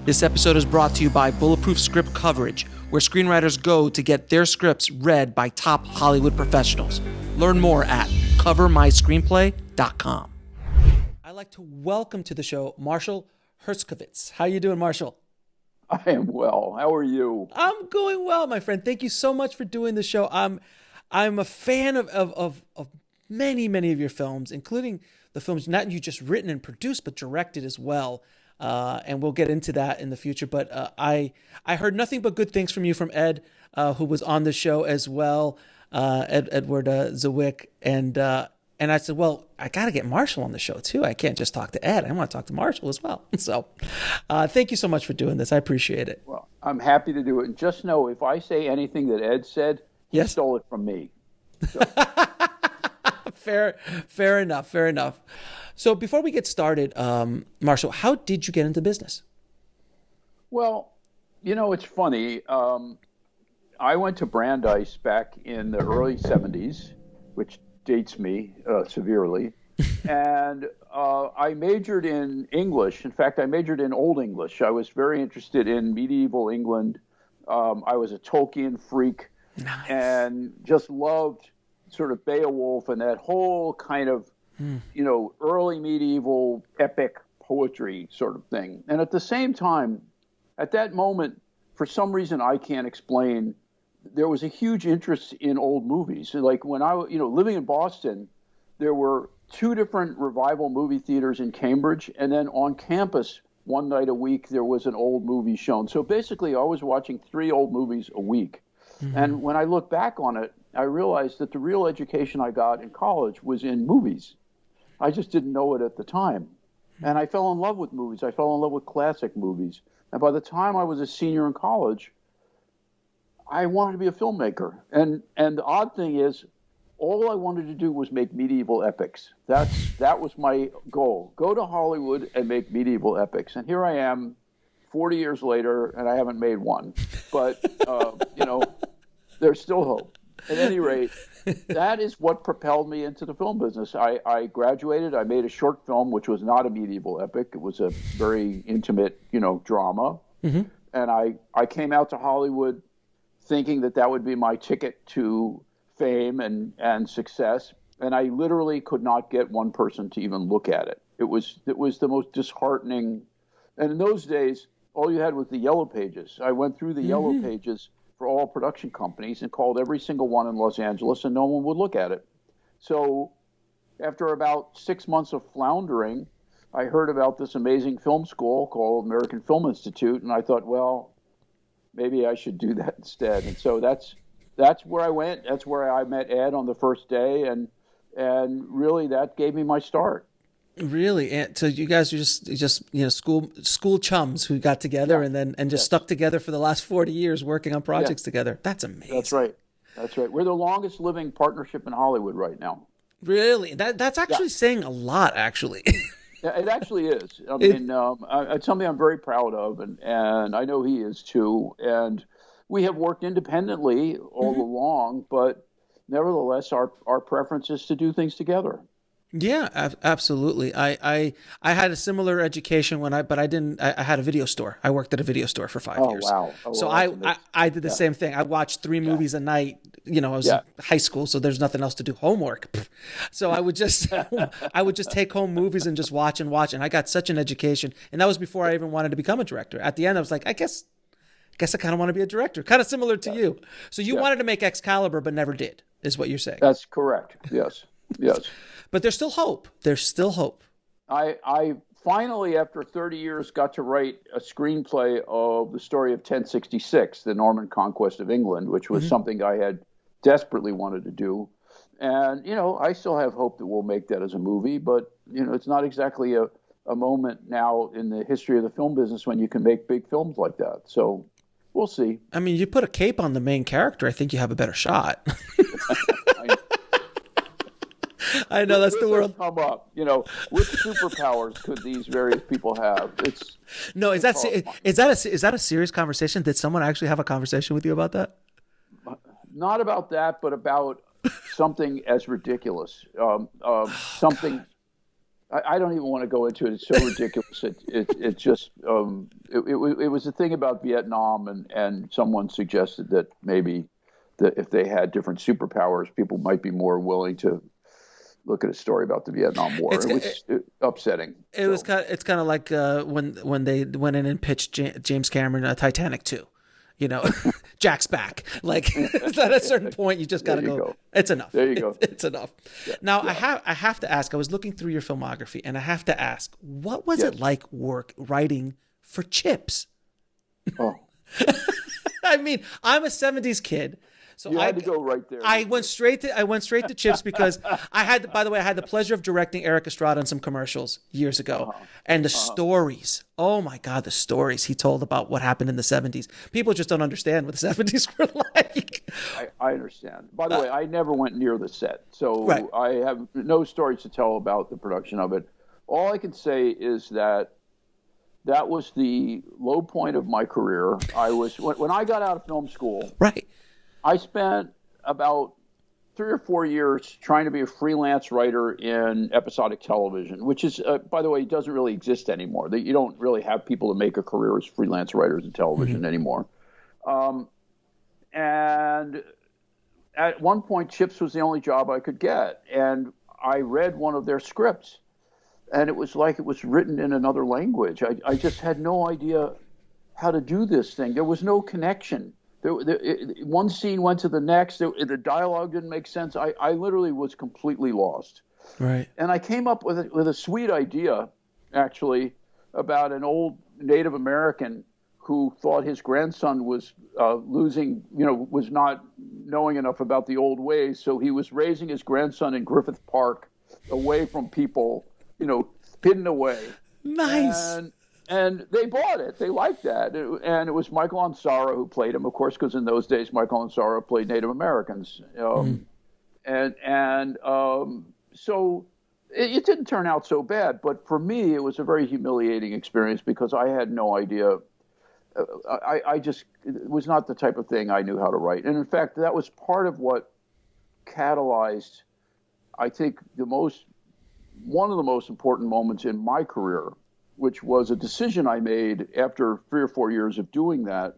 This episode is brought to you by Bulletproof Script Coverage, where screenwriters go to get their scripts read by top Hollywood professionals. Learn more at covermyscreenplay.com. I'd like to welcome to the show Marshall Herskovitz. How you doing, Marshall? I am well. How are you? I'm going well, my friend. Thank you so much for doing the show. I'm a fan of many of your films, including the films not you just written and produced, but directed as well. And we'll get into that in the future. But I heard nothing but good things from you from Ed, who was on the show as well, Edward Zwick. And I said, well, I got to get Marshall on the show too. I can't just talk to Ed. I want to talk to Marshall as well. So thank you so much for doing this. I appreciate it. Well, I'm happy to do it. And just know, if I say anything that Ed said, he stole it from me. So. Fair enough. So before we get started, Marshall, how did you get into business? Well, it's funny. I went to Brandeis back in the early 70s, which dates me severely. And I majored in English. In fact, I majored in Old English. I was very interested in medieval England. I was a Tolkien freak. Nice. And just loved sort of Beowulf and that whole kind of, early medieval epic poetry sort of thing. And at the same time, at that moment, for some reason I can't explain, there was a huge interest in old movies. Like when I, living in Boston, there were 2 different revival movie theaters in Cambridge. And then on campus, one night a week, there was an old movie shown. So basically I was watching 3 old movies a week. Mm-hmm. And when I look back on it, I realized that the real education I got in college was in movies. I just didn't know it at the time. And I fell in love with movies. I fell in love with classic movies. And by the time I was a senior in college, I wanted to be a filmmaker. And the odd thing is, all I wanted to do was make medieval epics. That was my goal. Go to Hollywood and make medieval epics. And here I am, 40 years later, and I haven't made one. But, there's still hope. At any rate, that is what propelled me into the film business. I graduated. I made a short film, which was not a medieval epic. It was a very intimate, drama. Mm-hmm. And I came out to Hollywood thinking that would be my ticket to fame and success. And I literally could not get one person to even look at it. It was the most disheartening. And in those days, all you had was the yellow pages. I went through the yellow pages for all production companies and called every single one in Los Angeles, and no one would look at it. So after about 6 months of floundering, I heard about this amazing film school called American Film Institute, and I thought, well, maybe I should do that instead. And so that's where I went. That's where I met Ed on the first day, and really that gave me my start. Really? And so you guys are just school chums who got together and just stuck together for the last 40 years working on projects together. That's amazing. That's right. We're the longest living partnership in Hollywood right now. Really? That's actually saying a lot, actually. Yeah, it actually is. I mean, it's something I'm very proud of, and I know he is too. And we have worked independently all along, but nevertheless, our preference is to do things together. Yeah, absolutely. I had a similar education I had a video store. I worked at a video store for 5 years. Wow. Oh, so wow. I did the same thing. I watched 3 movies a night. I was in high school, so there's nothing else to do. Homework. So I would just take home movies and just watch. And I got such an education. And that was before I even wanted to become a director. At the end, I was like, I guess I kind of want to be a director. Kind of similar to you. So you wanted to make Excalibur, but never did, is what you're saying. That's correct. Yes. But there's still hope. I finally, after 30 years, got to write a screenplay of the story of 1066, the Norman conquest of England, which was something I had desperately wanted to do. And, I still have hope that we'll make that as a movie, but, it's not exactly a moment now in the history of the film business when you can make big films like that. So we'll see. I mean, you put a cape on the main character, I think you have a better shot. I know that's the world. Come up, which superpowers could these various people have? Is that a serious conversation? Did someone actually have a conversation with you about that? Not about that, but about something as ridiculous. Something I don't even want to go into it. It's so ridiculous. It just it was a thing about Vietnam, and someone suggested that maybe that if they had different superpowers, people might be more willing to look at a story about the Vietnam War. It was upsetting. It's kind of like when they went in and pitched James Cameron Titanic 2. You know, Jack's back. Like at a certain point, you just got to go. It's enough. There you go. It's enough. Yeah. Now, yeah. I have to ask. I was looking through your filmography, and I have to ask, what was it like writing for Chips? Oh, I mean, I'm a '70s kid. So I had to go right there. I went straight to Chips because I had the pleasure of directing Eric Estrada on some commercials years ago. And the stories, oh my God, the stories he told about what happened in the 70s. People just don't understand what the 70s were like. I understand. By the way, I never went near the set. So I have no stories to tell about the production of it. All I can say is that was the low point of my career. When I got out of film school. Right. I spent about 3 or 4 years trying to be a freelance writer in episodic television, which is, by the way, doesn't really exist anymore. You don't really have people to make a career as freelance writers in television anymore. And at one point, Chips was the only job I could get. And I read one of their scripts, and it was like it was written in another language. I just had no idea how to do this thing. There was no connection. One scene went to the next. The dialogue didn't make sense. I literally was completely lost. Right. And I came up with a sweet idea, actually, about an old Native American who thought his grandson was was not knowing enough about the old ways. So he was raising his grandson in Griffith Park, away from people, hidden away. Nice. And they bought it. They liked that. And it was Michael Ansara who played him, of course, because in those days, Michael Ansara played Native Americans. So it didn't turn out so bad. But for me, it was a very humiliating experience because I had no idea. It was not the type of thing I knew how to write. And in fact, that was part of what catalyzed, I think, one of the most important moments in my career, which was a decision I made after 3 or 4 years of doing that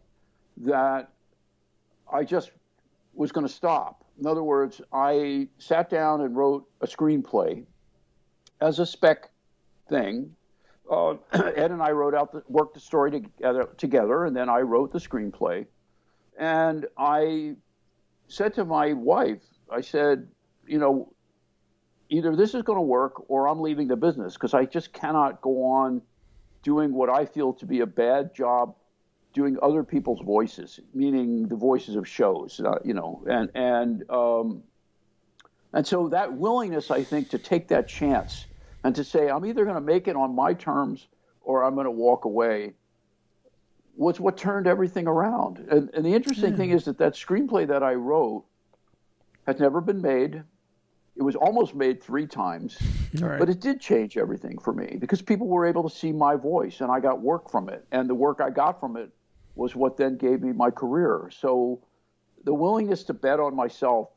I just was going to stop. In other words, I sat down and wrote a screenplay as a spec thing. Ed and I worked the story together, and then I wrote the screenplay. And I said to my wife, I said, either this is going to work or I'm leaving the business because I just cannot go on doing what I feel to be a bad job doing other people's voices, meaning the voices of shows, and so that willingness, I think, to take that chance and to say, I'm either going to make it on my terms or I'm going to walk away, was what turned everything around. And the interesting thing is that screenplay that I wrote has never been made. It was almost made 3 times, but it did change everything for me because people were able to see my voice and I got work from it. And the work I got from it was what then gave me my career. So the willingness to bet on myself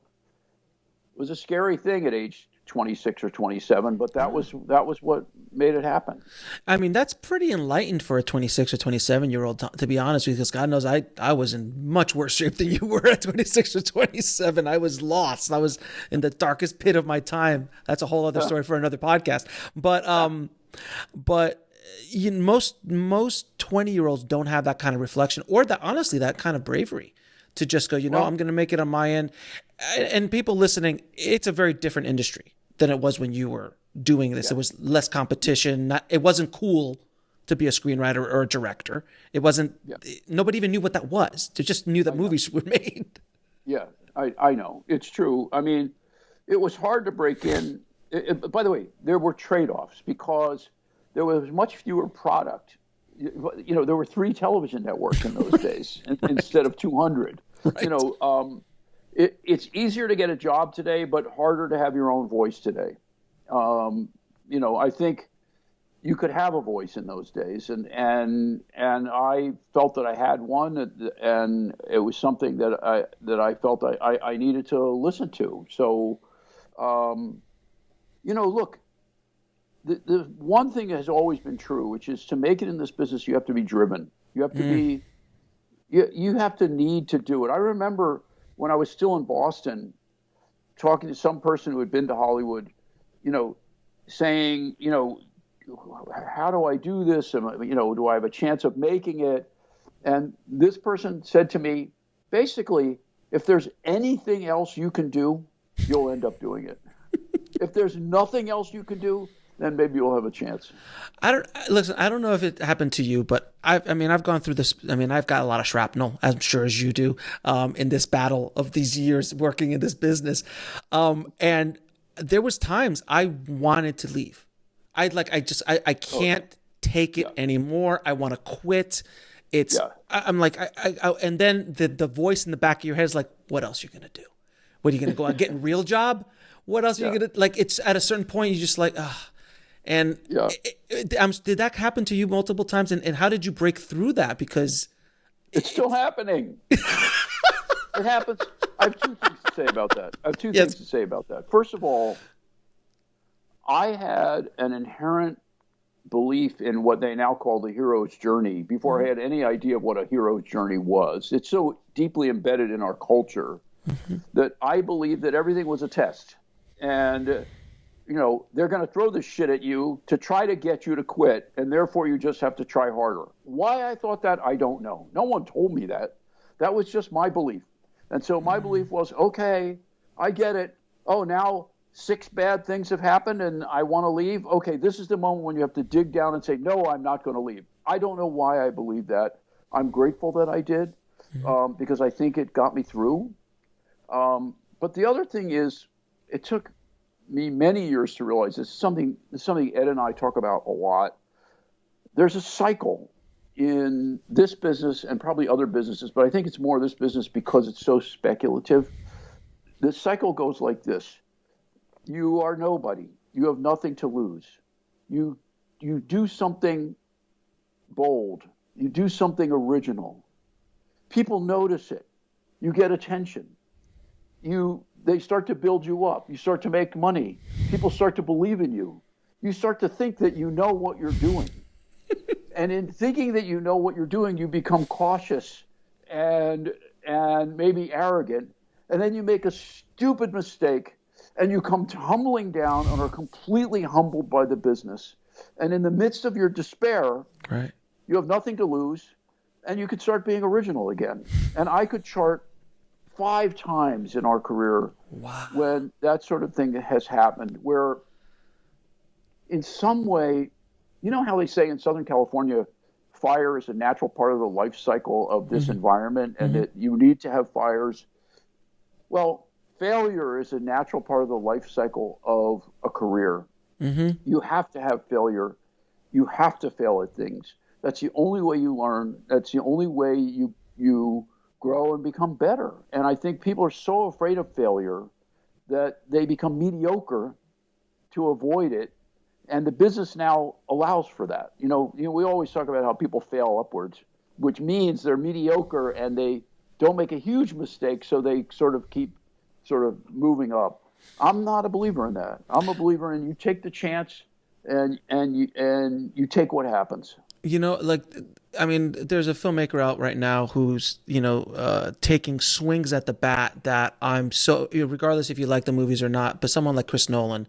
was a scary thing at age 26 or 27, but that was what made it happen. I mean, that's pretty enlightened for a 26 or 27-year-old, to be honest with you, because God knows I was in much worse shape than you were at 26 or 27. I was lost. I was in the darkest pit of my time. That's a whole other story for another podcast. But most 20-year-olds don't have that kind of reflection or that kind of bravery to just go, I'm going to make it on my end. And people listening, it's a very different industry than it was when you were doing this. Yeah. It was less competition. It wasn't cool to be a screenwriter or a director. It wasn't, nobody even knew what that was. They just knew that movies were made. Yeah, I know. It's true. I mean, it was hard to break in. By the way, there were trade-offs because there was much fewer product. There were 3 television networks in those days instead of 200. Right. It's easier to get a job today, but harder to have your own voice today. I think you could have a voice in those days, and I felt that I had one, and it was something that I felt I needed to listen to. So, look, the one thing that has always been true, which is to make it in this business, you have to be driven. You have to be, you have to need to do it. I remember when I was still in Boston, talking to some person who had been to Hollywood, saying, how do I do this? Do I have a chance of making it? And this person said to me, basically, if there's anything else you can do, you'll end up doing it. If there's nothing else you can do, then maybe you'll have a chance. I don't know if it happened to you, but I've gone through this. I've got a lot of shrapnel, I'm sure as you do, in this battle of these years working in this business. And there was times I wanted to leave. I can't take it anymore. I want to quit. I'm like, and then the voice in the back of your head is like, what else are you going to do? What are you going to go out, get a real job? What else are you going to, like, it's at a certain point, you just like, ugh. And did that happen to you multiple times? And how did you break through that? Because it's still happening. It happens. I have two things to say about that. First of all, I had an inherent belief in what they now call the hero's journey before I had any idea of what a hero's journey was. It's so deeply embedded in our culture that I believe that everything was a test. And they're going to throw this shit at you to try to get you to quit, and therefore you just have to try harder. Why I thought that, I don't know. No one told me that. That was just my belief. And so my belief was, okay, I get it. Oh, now 6 bad things have happened and I want to leave. Okay, this is the moment when you have to dig down and say, no, I'm not going to leave. I don't know why I believe that. I'm grateful that I did because I think it got me through. But the other thing is, it took me many years to realize this is something Ed and I talk about a lot. There's a cycle in this business and probably other businesses, but I think it's more this business because it's so speculative. The cycle goes like this. You are nobody. You have nothing to lose. You do something bold. You do something original. People notice it. You get attention. They start to build you up. You start to make money. People start to believe in you. You start to think that you know what you're doing. And in thinking that you know what you're doing, you become cautious and maybe arrogant. And then you make a stupid mistake and you come tumbling down and are completely humbled by the business. And in the midst of your despair, right, you have nothing to lose and you could start being original again. And I could chart 5 times in our career when that sort of thing has happened, where in some way, you know how they say in Southern California, fire is a natural part of the life cycle of this environment and that you need to have fires. Well, failure is a natural part of the life cycle of a career. You have to have failure. You have to fail at things. That's the only way you learn. That's the only way you grow and become better. And I think people are so afraid of failure that they become mediocre to avoid it. And the business now allows for that. We always talk about how people fail upwards, which means they're mediocre and they don't make a huge mistake, so they sort of keep moving up. I'm not a believer in that. I'm a believer in you take the chance and you take what happens. There's a filmmaker out right now who's, taking swings at the bat that I'm so, regardless if you like the movies or not, but someone like Chris Nolan,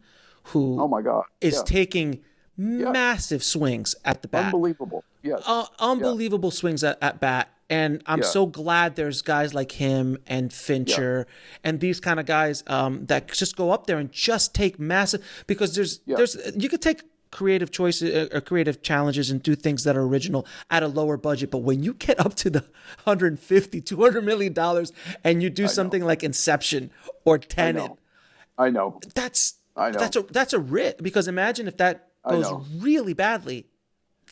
who oh my God, is taking massive swings at the bat. Unbelievable. Yes. Unbelievable swings at bat. And I'm so glad there's guys like him and Fincher and these kind of guys that just go up there and just take massive, because there's you could take creative choices or creative challenges and do things that are original at a lower budget. But when you get up to the $150-200 million and you do something like Inception or Tenet, I know. That's a risk, because imagine if that goes really badly.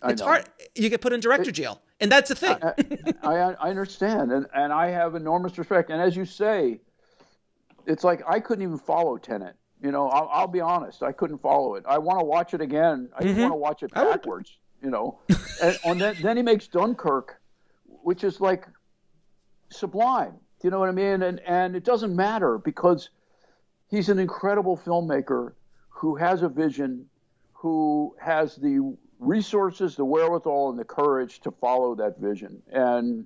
It's hard. You get put in director jail. And that's the thing. I understand. And I have enormous respect. And as you say, it's like I couldn't even follow Tenet. I'll be honest. I couldn't follow it. I want to watch it again. I want to watch it backwards, And then he makes Dunkirk, which is like sublime. Do you know what I mean? And it doesn't matter because he's an incredible filmmaker who has a vision, who has the resources, the wherewithal, and the courage to follow that vision. And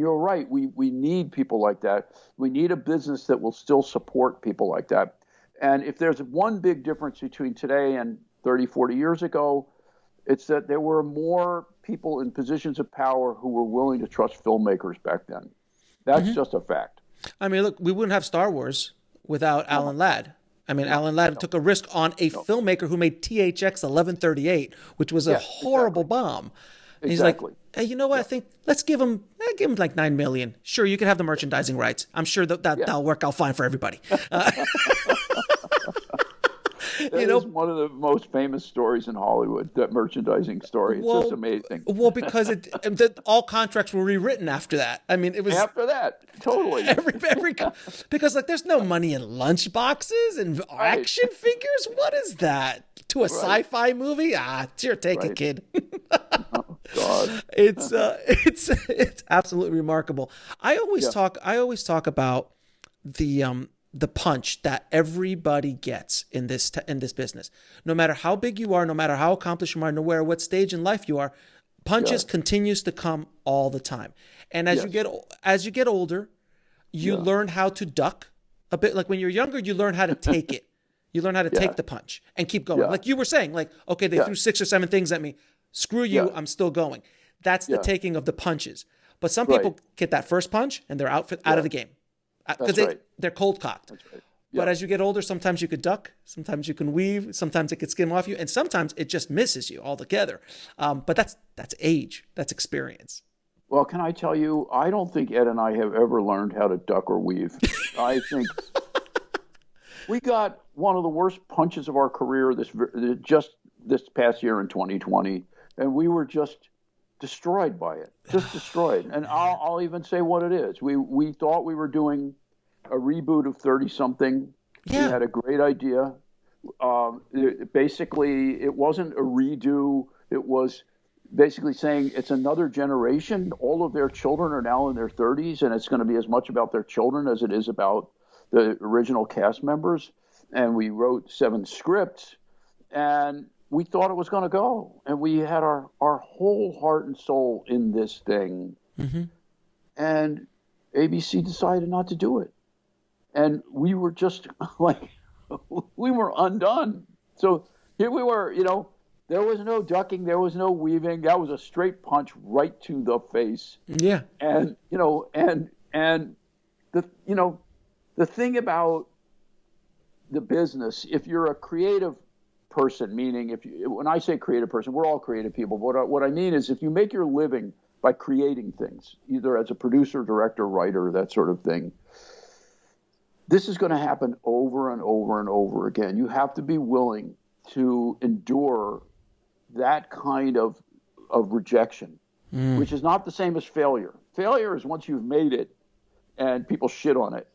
you're right. We need people like that. We need a business that will still support people like that. And if there's one big difference between today and 30, 40 years ago, it's that there were more people in positions of power who were willing to trust filmmakers back then. That's just a fact. I mean, look, we wouldn't have Star Wars without Alan Ladd. I mean, Alan Ladd took a risk on a filmmaker who made THX 1138, which was a horrible bomb. And he's like, hey, you know what? I think let's give him like $9 million. Sure, you can have the merchandising rights. I'm sure that'll work out fine for everybody. That is one of the most famous stories in Hollywood, that mercusing story. It's just amazing. Well, because all contracts were rewritten after that. I mean, it was after that, totally. Because like there's no money in lunch boxes and action figures. What is that to a sci-fi movie? Here, take it, kid. Oh God, it's absolutely remarkable. I always talk about the punch that everybody gets in this business. No matter how big you are, no matter how accomplished you are, no matter what stage in life you are, punches continues to come all the time. And as you get older, you learn how to duck a bit. Like when you're younger, you learn how to take it. You learn how to take the punch and keep going. Like you were saying, like, okay, they threw 6 or 7 things at me. Screw you, I'm still going. That's the taking of the punches. But some people get that first punch and they're out of the game. Because they're cold cocked. That's right. But as you get older, sometimes you could duck, sometimes you can weave, sometimes it could skim off you, and sometimes it just misses you altogether. But that's age, that's experience. Well, can I tell you, I don't think Ed and I have ever learned how to duck or weave. I think we got one of the worst punches of our career this past year in 2020, and we were just destroyed by it, just destroyed. And I'll even say what it is. We thought we were doing a reboot of 30-something. Yeah. We had a great idea. Basically, it wasn't a redo. It was basically saying it's another generation. All of their children are now in their 30s, and it's going to be as much about their children as it is about the original cast members. And we wrote 7 scripts, and we thought it was going to go, and we had our whole heart and soul in this thing. Mm-hmm. And ABC decided not to do it. And we were just like, we were undone. So here we were, there was no ducking, there was no weaving. That was a straight punch right to the face. Yeah. And, and the thing about the business, if you're a creative person, meaning when I say creative person, we're all creative people. But what I mean is if you make your living by creating things, either as a producer, director, writer, that sort of thing, this is going to happen over and over and over again. You have to be willing to endure that kind of rejection, which is not the same as failure. Failure is once you've made it and people shit on it.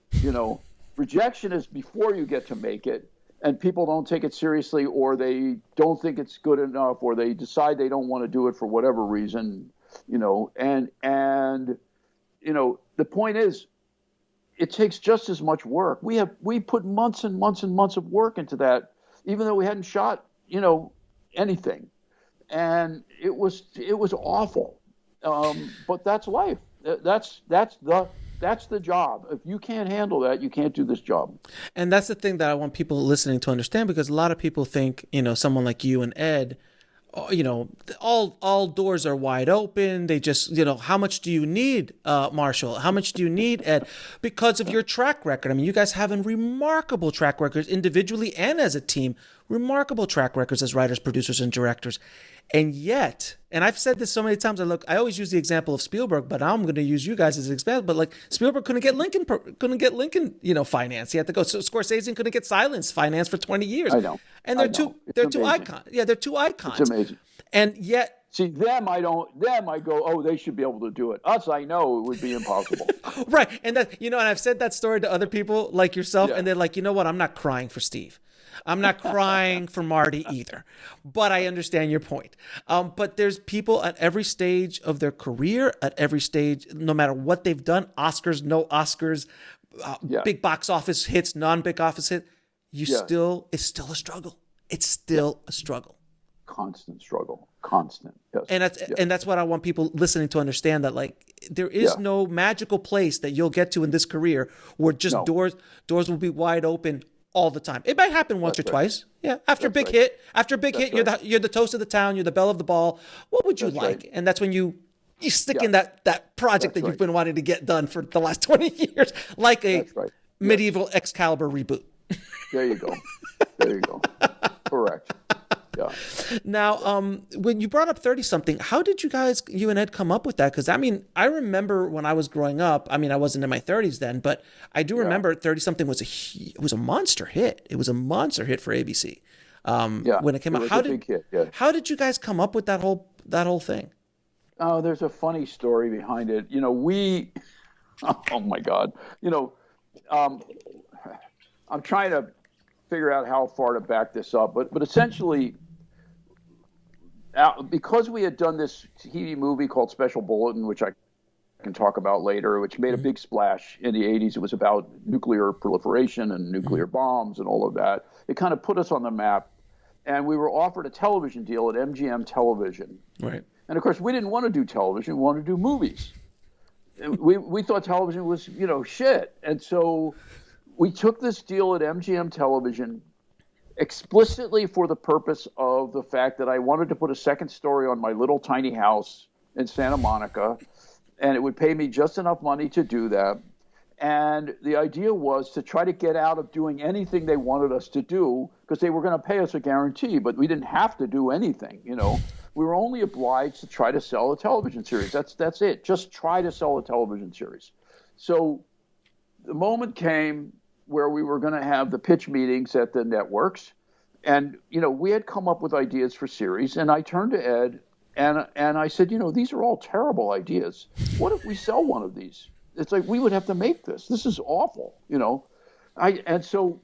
Rejection is before you get to make it, and people don't take it seriously, or they don't think it's good enough, or they decide they don't want to do it for whatever reason, and the point is, it takes just as much work. We put months and months and months of work into that, even though we hadn't shot, anything. And it was awful. But that's life. That's the job. If you can't handle that, you can't do this job. And that's the thing that I want people listening to understand, because a lot of people think, someone like you and Ed, all doors are wide open. They just, how much do you need, Marshall? How much do you need, Ed? Because of your track record. I mean, you guys have remarkable track records individually and as a team, remarkable track records as writers, producers, and directors. And yet, and I've said this so many times, I always use the example of Spielberg, but now I'm going to use you guys as an example. But like Spielberg couldn't get Lincoln, finance. He had to go. So Scorsese couldn't get Silence financed for 20 years. I know. And they're two icons. Yeah, they're two icons. It's amazing. And yet, see them, I go, oh, they should be able to do it. Us, I know it would be impossible. Right, and that and I've said that story to other people like yourself, and they're like, you know what? I'm not crying for Steve. I'm not crying for Marty either, but I understand your point. But there's people at every stage of their career, at every stage, no matter what they've done, Oscars, no Oscars, big box office hits, non-big office hit, it's still a struggle. it's still a struggle. Constant struggle. Constant. Yes. And that's what I want people listening to understand, that like there is no magical place that you'll get to in this career where just doors will be wide open all the time. It might happen once or twice. Yeah. After a big hit, you're the toast of the town, you're the belle of the ball. What would you like? Right. And that's when you stick in that project that you've been wanting to get done for the last 20 years, like a medieval Excalibur reboot. There you go. Correct. Yeah. Now, when you brought up 30-something, how did you and Ed come up with that? Because, I mean, I remember when I was growing up, I mean, I wasn't in my 30s then, but I do remember 30-something was a monster hit. It was a monster hit for ABC when it came out. How did you guys come up with that whole thing? Oh, there's a funny story behind it. You know, oh my God. You know, I'm trying to figure out how far to back this up, but essentially, because we had done this TV movie called Special Bulletin, which I can talk about later, which made a big splash in the 80s. It was about nuclear proliferation and nuclear bombs and all of that. It kind of put us on the map, and we were offered a television deal at MGM Television. Right. And of course, we didn't want to do television; we wanted to do movies. We thought television was, shit, and so we took this deal at MGM Television explicitly for the purpose of the fact that I wanted to put a second story on my little tiny house in Santa Monica, and it would pay me just enough money to do that. And the idea was to try to get out of doing anything they wanted us to do, because they were going to pay us a guarantee, but we didn't have to do anything, We were only obliged to try to sell a television series. That's it. Just try to sell a television series. So the moment came where we were going to have the pitch meetings at the networks. And, we had come up with ideas for series. And I turned to Ed and I said, these are all terrible ideas. What if we sell one of these? It's like, we would have to make this. This is awful, And so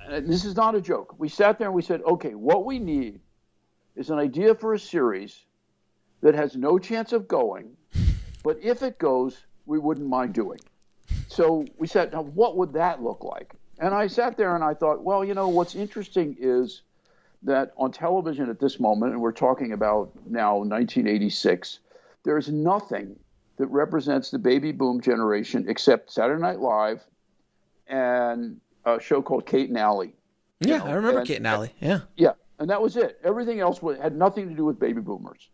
this is not a joke. We sat there and we said, okay, what we need is an idea for a series that has no chance of going, but if it goes, we wouldn't mind doing. So we said, now what would that look like? And I sat there and I thought, well, what's interesting is that on television at this moment, and we're talking about now 1986, there's nothing that represents the baby boom generation except Saturday Night Live and a show called Kate and Allie. Yeah, I remember Kate and Allie. Yeah. Yeah, and that was it. Everything else had nothing to do with baby boomers.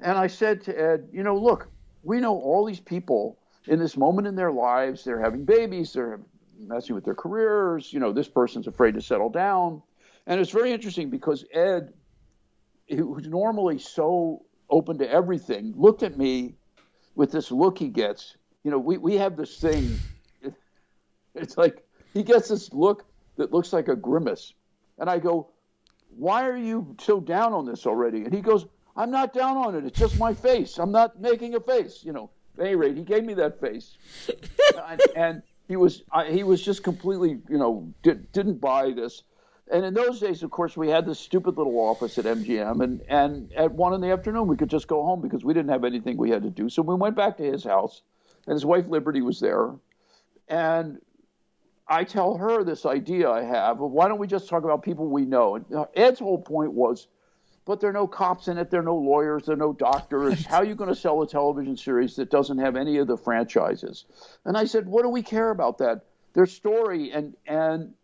And I said to Ed, look, we know all these people in this moment in their lives, they're having babies, they're messing with their careers, this person's afraid to settle down. And it's very interesting because Ed, who's normally so open to everything, looked at me with this look he gets. We have this thing, it's like he gets this look that looks like a grimace. And I go, why are you so down on this already? And he goes, I'm not down on it. It's just my face. I'm not making a face, At any rate, he gave me that face, and he was just completely, didn't buy this. And in those days, of course, we had this stupid little office at MGM, and at 1 PM, we could just go home because we didn't have anything we had to do. So we went back to his house, and his wife Liberty was there, and I tell her this idea I have of why don't we just talk about people we know? And Ed's whole point was, but there are no cops in it, there are no lawyers, there are no doctors. How are you going to sell a television series that doesn't have any of the franchises? And I said, what do we care about that? Their story, and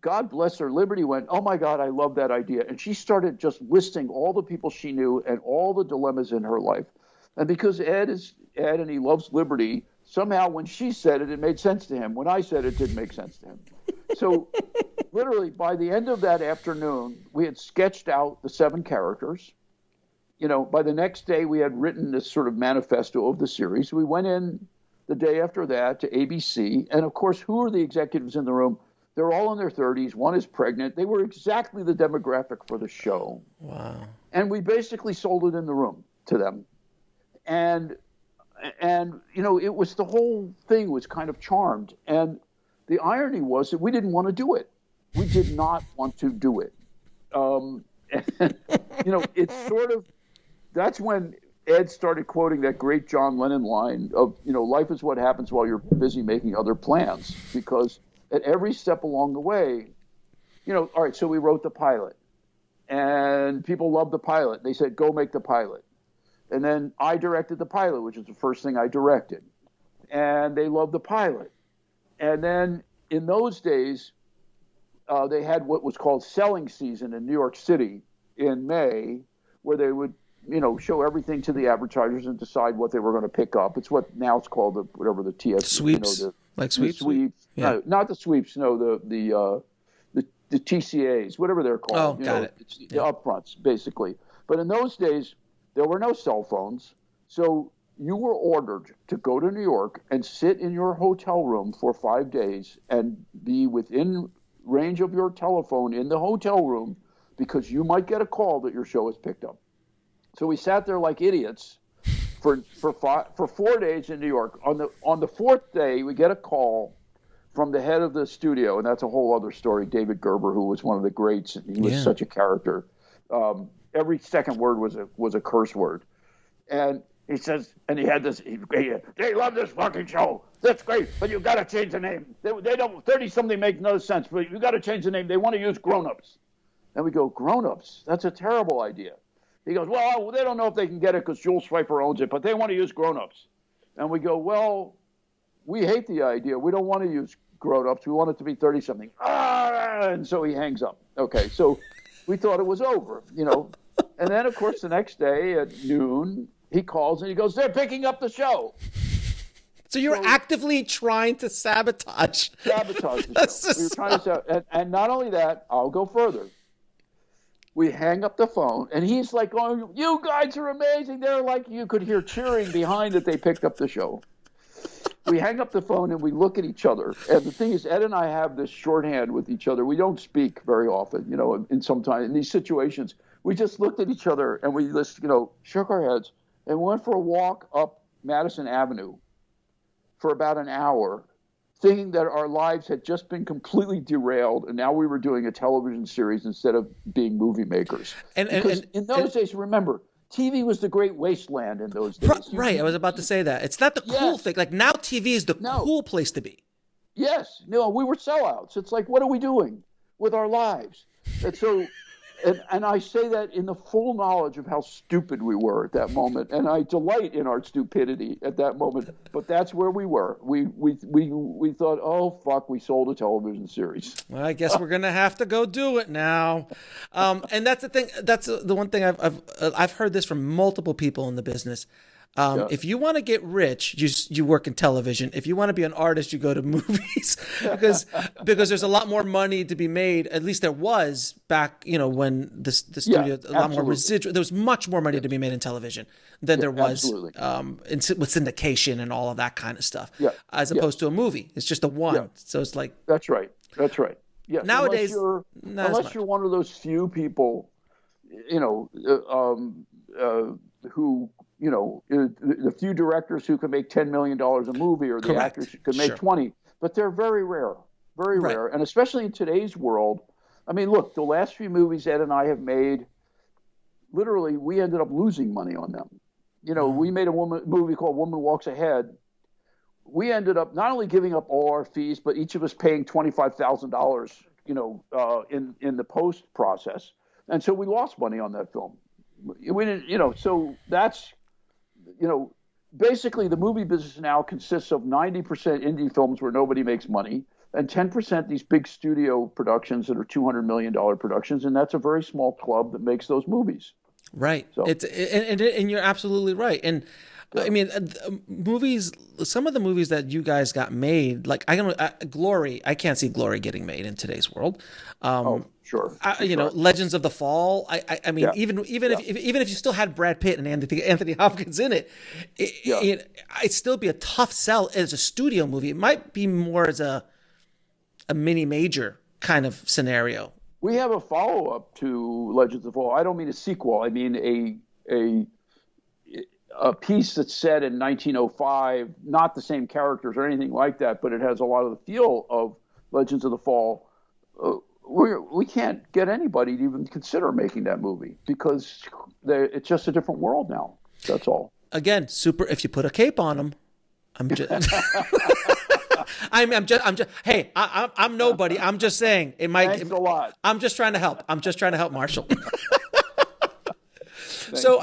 God bless her, Liberty went, oh my God, I love that idea. And she started just listing all the people she knew and all the dilemmas in her life. And because Ed is Ed and he loves Liberty, somehow when she said it, it made sense to him. When I said it, it didn't make sense to him. So literally by the end of that afternoon, we had sketched out the 7 characters. By the next day, we had written this sort of manifesto of the series. We went in the day after that to ABC. And of course, who are the executives in the room? They're all in their 30s. One is pregnant. They were exactly the demographic for the show. Wow. And we basically sold it in the room to them. And it was, the whole thing was kind of charmed. And the irony was that we didn't want to do it. We did not want to do it. It's sort of, that's when Ed started quoting that great John Lennon line of, life is what happens while you're busy making other plans. Because at every step along the way, all right, so we wrote the pilot. And people loved the pilot. They said, go make the pilot. And then I directed the pilot, which is the first thing I directed. And they loved the pilot. And then in those days, they had what was called selling season in New York City in May, where they would, show everything to the advertisers and decide what they were going to pick up. It's what now it's called the TS sweeps, sweeps. Sweeps. Yeah. Not the sweeps. No, the TCAs, whatever they're called. Oh, got it. It's the upfronts, basically. But in those days, there were no cell phones, so you were ordered to go to New York and sit in your hotel room for 5 days and be within range of your telephone in the hotel room, because you might get a call that your show is picked up. So we sat there like idiots for 4 days in New York. On the fourth day, we get a call from the head of the studio, and that's a whole other story, David Gerber, who was one of the greats. He was such a character. Every second word was a curse word. And he says, and he had this, they love this fucking show. That's great, but you've got to change the name. They don't, 30-something makes no sense, but you've got to change the name. They want to use grown-ups. And we go, grown-ups? That's a terrible idea. He goes, well, they don't know if they can get it because Jules Swiper owns it, but they want to use grown-ups. And we go, well, we hate the idea. We don't want to use grown-ups. We want it to be 30-something. And so he hangs up. Okay, so we thought it was over, And then, of course, the next day at noon, he calls and he goes, they're picking up the show. So you're actively trying to sabotage the show. We were trying to and not only that, I'll go further. We hang up the phone, and he's like, oh, you guys are amazing. They're like, you could hear cheering behind that they picked up the show. We hang up the phone, and we look at each other. And the thing is, Ed and I have this shorthand with each other. We don't speak very often, in these situations. We just looked at each other, and we just, shook our heads and went for a walk up Madison Avenue for about an hour, thinking that our lives had just been completely derailed, and now we were doing a television series instead of being movie makers. And in those days, remember, TV was the great wasteland in those days. Right, I was about to say that. It's not the cool thing. Like, now TV is the cool place to be. Yes. No, we were sellouts. It's like, what are we doing with our lives? And so... And I say that in the full knowledge of how stupid we were at that moment, and I delight in our stupidity at that moment. But that's where we were. We thought, oh fuck, we sold a television series. Well, I guess we're gonna have to go do it now. And that's the thing. That's the one thing I've heard this from multiple people in the business. If you want to get rich, you work in television. If you want to be an artist, you go to movies because there's a lot more money to be made. At least there was back, when the studio, a lot more residual. There was much more money to be made in television than there was with syndication and all of that kind of stuff. As opposed to a movie, it's just a one. Yeah. So it's like that's right. Yeah. Nowadays, unless you're one of those few people, who. The few directors who can make $10 million a movie, or the actors who can make 20, but they're very rare, rare. And especially in today's world, I mean, look, the last few movies Ed and I have made, literally, we ended up losing money on them. We made a movie called Woman Walks Ahead. We ended up not only giving up all our fees, but each of us paying $25,000, in the post process. And so we lost money on that film. We didn't, so that's, basically the movie business now consists of 90% indie films where nobody makes money, and 10% these big studio productions that are $200 million productions, and that's a very small club that makes those movies. Right. So. And you're absolutely right. And I mean, movies. Some of the movies that you guys got made, like Glory. I can't see Glory getting made in today's world. Sure. Legends of the Fall. I mean, even if you still had Brad Pitt and Anthony Hopkins in it, it'd still be a tough sell as a studio movie. It might be more as a mini major kind of scenario. We have a follow-up to Legends of the Fall. I don't mean a sequel. I mean a piece that's set in 1905, not the same characters or anything like that, but it has a lot of the feel of Legends of the Fall. We can't get anybody to even consider making that movie because it's just a different world now. That's all. Again, super. If you put a cape on them, I'm just. Hey, I'm nobody. I'm just saying it might. Thanks a lot. I'm just trying to help. Marshall. So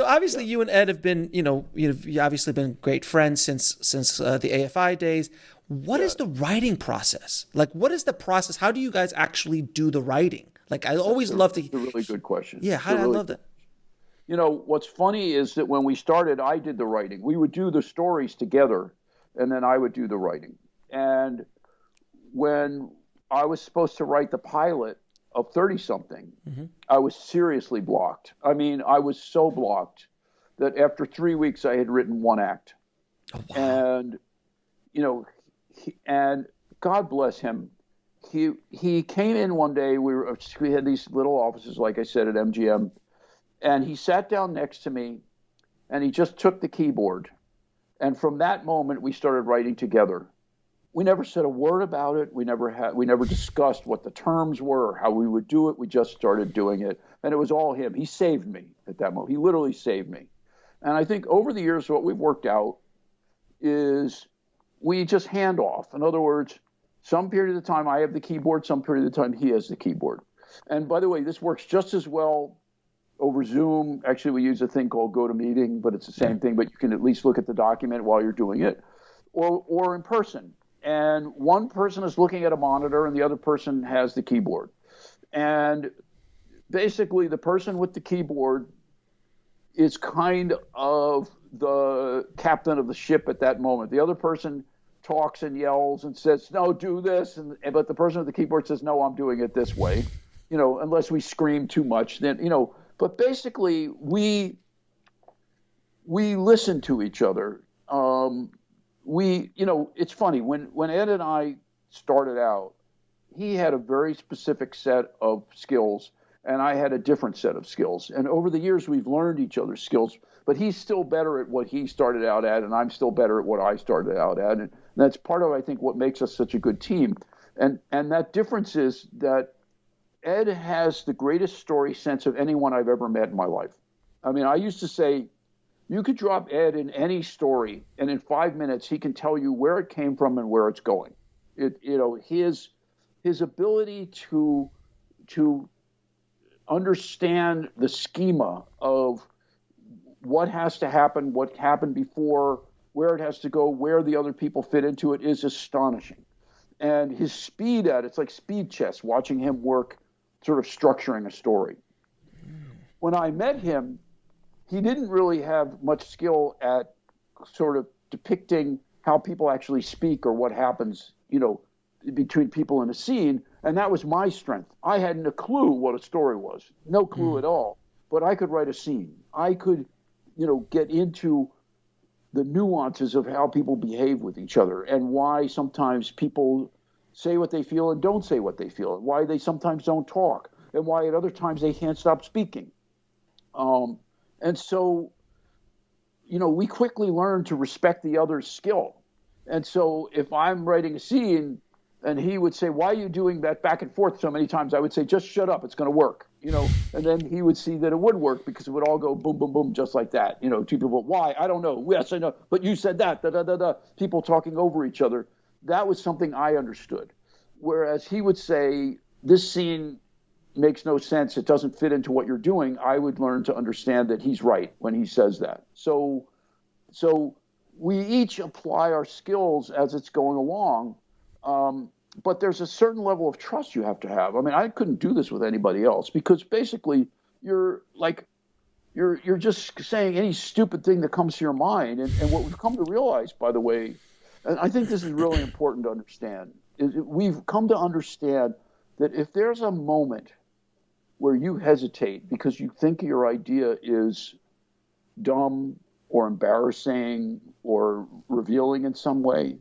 obviously you and Ed have been, you've obviously been great friends since the AFI days. What is the writing process? Like, what is the process? How do you guys actually do the writing? Like, I always love to. It's a really good question. Yeah, I love that. What's funny is that when we started, I did the writing. We would do the stories together, and then I would do the writing. And when I was supposed to write the pilot of 30-something, I was seriously blocked. I mean, I was so blocked that after 3 weeks, I had written one act. Oh, wow. And, and God bless him. He came in one day. We had these little offices, like I said, at MGM. And he sat down next to me, and he just took the keyboard. And from that moment, we started writing together. We never said a word about it. We never discussed what the terms were or how we would do it. We just started doing it. And it was all him. He saved me at that moment. He literally saved me. And I think over the years, what we've worked out is we just hand off. In other words, some period of the time I have the keyboard, some period of the time he has the keyboard. And by the way, this works just as well over Zoom. Actually, we use a thing called GoToMeeting, but it's the same thing, but you can at least look at the document while you're doing it, or in person. And one person is looking at a monitor and the other person has the keyboard. And basically the person with the keyboard is kind of the captain of the ship at that moment. The other person talks and yells and says, no, do this. But the person with the keyboard says, no, I'm doing it this way, unless we scream too much, then, but basically we listen to each other. It's funny when Ed and I started out, he had a very specific set of skills and I had a different set of skills. And over the years, we've learned each other's skills, but he's still better at what he started out at, and I'm still better at what I started out at. And that's part of, I think, what makes us such a good team. And that difference is that Ed has the greatest story sense of anyone I've ever met in my life. I mean, I used to say, you could drop Ed in any story, and in 5 minutes, he can tell you where it came from and where it's going. His ability to understand the schema of what has to happen, what happened before, where it has to go, where the other people fit into it is astonishing. And his speed it's like speed chess, watching him work, sort of structuring a story. When I met him, he didn't really have much skill at sort of depicting how people actually speak or what happens, between people in a scene. And that was my strength. I hadn't a clue what a story was, no clue at all, but I could write a scene. I could, get into the nuances of how people behave with each other and why sometimes people say what they feel and don't say what they feel, and why they sometimes don't talk, and why at other times they can't stop speaking. And so, we quickly learn to respect the other's skill. And so if I'm writing a scene and he would say, why are you doing that back and forth so many times? I would say, just shut up. It's going to work, and then he would see that it would work because it would all go boom, boom, boom, just like that. Two people, why? I don't know. Yes, I know. But you said that, da, da, da, da. People talking over each other. That was something I understood. Whereas he would say, this scene makes no sense. It doesn't fit into what you're doing. I would learn to understand that he's right when he says that. So we each apply our skills as it's going along. But there's a certain level of trust you have to have. I mean, I couldn't do this with anybody else because basically you're just saying any stupid thing that comes to your mind. And what we've come to realize, by the way, and I think this is really important to understand, is we've come to understand that if there's a moment where you hesitate because you think your idea is dumb or embarrassing or revealing in some way,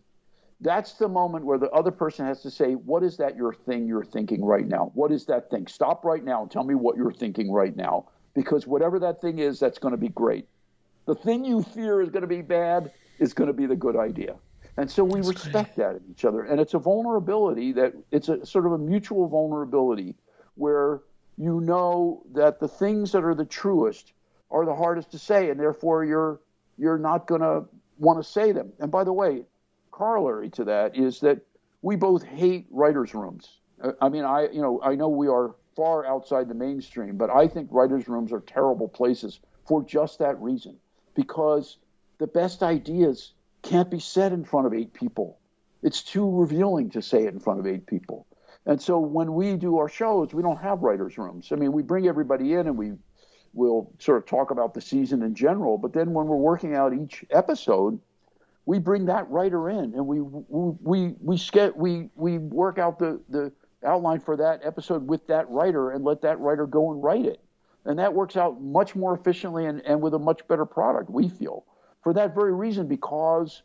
that's the moment where the other person has to say, what is that you're thinking right now? What is that thing? Stop right now and tell me what you're thinking right now. Because whatever that thing is, that's going to be great. The thing you fear is going to be bad is going to be the good idea. And so we respect that in each other. And it's a vulnerability it's a sort of a mutual vulnerability where you know that the things that are the truest are the hardest to say, and therefore you're not going to want to say them. And by the way, corollary to that is that we both hate writers' rooms. I mean, I know we are far outside the mainstream, but I think writers' rooms are terrible places for just that reason, because the best ideas can't be said in front of 8 people. It's too revealing to say it in front of 8 people. And so when we do our shows, we don't have writers' rooms. I mean, we bring everybody in and we'll sort of talk about the season in general, but then when we're working out each episode, we bring that writer in and we work out the outline for that episode with that writer and let that writer go and write it. And that works out much more efficiently and with a much better product, we feel, for that very reason, because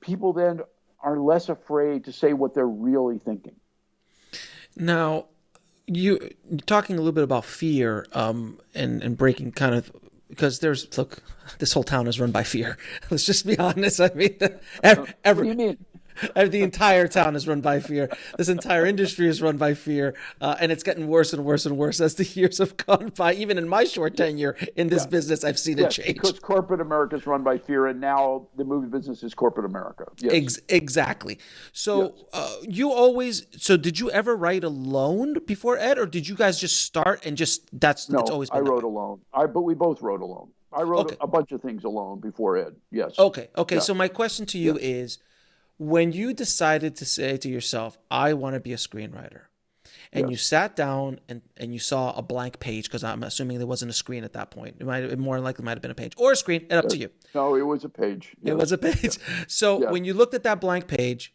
people then are less afraid to say what they're really thinking. Now, you're talking a little bit about fear and breaking kind of, because look, this whole town is run by fear. Let's just be honest. I mean, What do you mean? The entire town is run by fear. This entire industry is run by fear, and it's getting worse and worse and worse as the years have gone by. Even in my short tenure in this business, I've seen it change. Because corporate America is run by fear, and now the movie business is corporate America. Yes. Exactly. So did you ever write alone before Ed, or did you guys just start and it's always been I wrote alone. But we both wrote alone. I wrote a bunch of things alone before Ed. Yes. Okay. Yeah. So my question to you is, when you decided to say to yourself, I want to be a screenwriter, and you sat down and you saw a blank page, because I'm assuming there wasn't a screen at that point. It more likely might have been a page or a screen. Up to you. No, it was a page. It was a page. So when you looked at that blank page,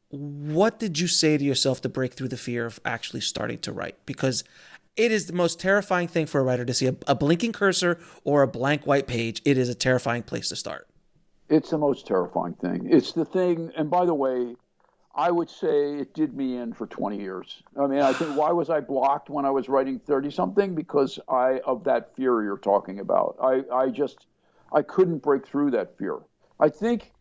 what did you say to yourself to break through the fear of actually starting to write? Because it is the most terrifying thing for a writer to see a blinking cursor or a blank white page. It is a terrifying place to start. It's the most terrifying thing. It's the thing, and by the way, I would say it did me in for 20 years. I mean, I think, why was I blocked when I was writing 30-something? Because of that fear you're talking about. I couldn't break through that fear. I think,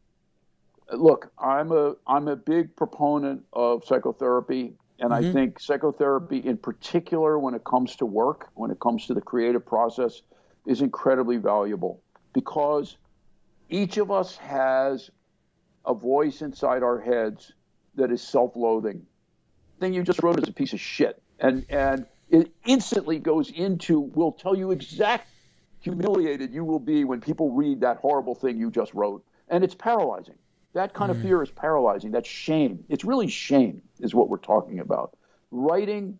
look, I'm a big proponent of psychotherapy, and I think psychotherapy in particular, when it comes to work, when it comes to the creative process, is incredibly valuable, because each of us has a voice inside our heads that is self-loathing. The thing you just wrote is a piece of shit. And it instantly goes into, will tell you exactly humiliated you will be when people read that horrible thing you just wrote. And it's paralyzing. That kind of fear is paralyzing. That's shame. It's really shame is what we're talking about. Writing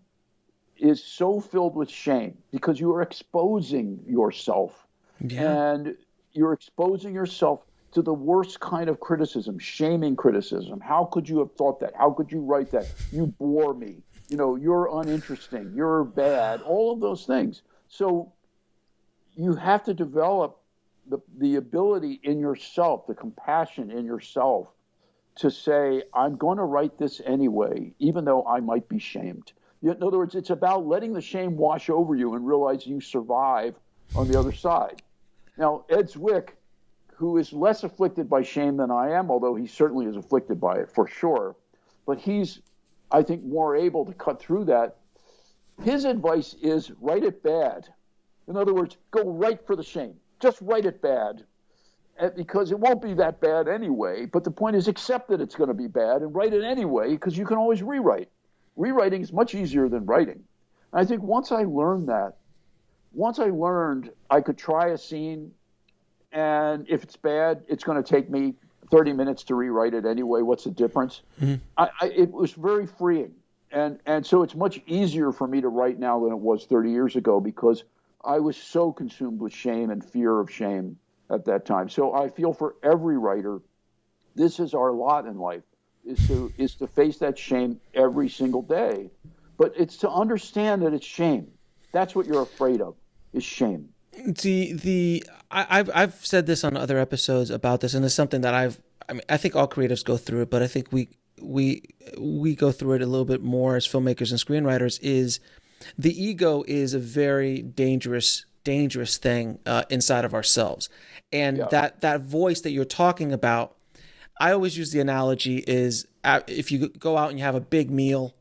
is so filled with shame because you are exposing yourself. Yeah. And you're exposing yourself to the worst kind of criticism, shaming criticism. How could you have thought that? How could you write that? You bore me. You're uninteresting. You're bad. All of those things. So you have to develop the ability in yourself, the compassion in yourself to say, I'm going to write this anyway, even though I might be shamed. In other words, it's about letting the shame wash over you and realize you survive on the other side. Now, Ed Zwick, who is less afflicted by shame than I am, although he certainly is afflicted by it for sure, but he's, I think, more able to cut through that. His advice is write it bad. In other words, go right for the shame. Just write it bad, because it won't be that bad anyway. But the point is, accept that it's going to be bad and write it anyway, because you can always rewrite. Rewriting is much easier than writing. And I think once I learned I could try a scene, and if it's bad, it's going to take me 30 minutes to rewrite it anyway. What's the difference? It was very freeing. And so it's much easier for me to write now than it was 30 years ago, because I was so consumed with shame and fear of shame at that time. So I feel for every writer, this is our lot in life, is to face that shame every single day. But it's to understand that it's shame. That's what you're afraid of, is shame. I've said this on other episodes about this, and it's something that I think all creatives go through it, but I think we go through it a little bit more as filmmakers and screenwriters. Is the ego is a very dangerous thing inside of ourselves, and that voice that you're talking about. I always use the analogy is if you go out and you have a big meal,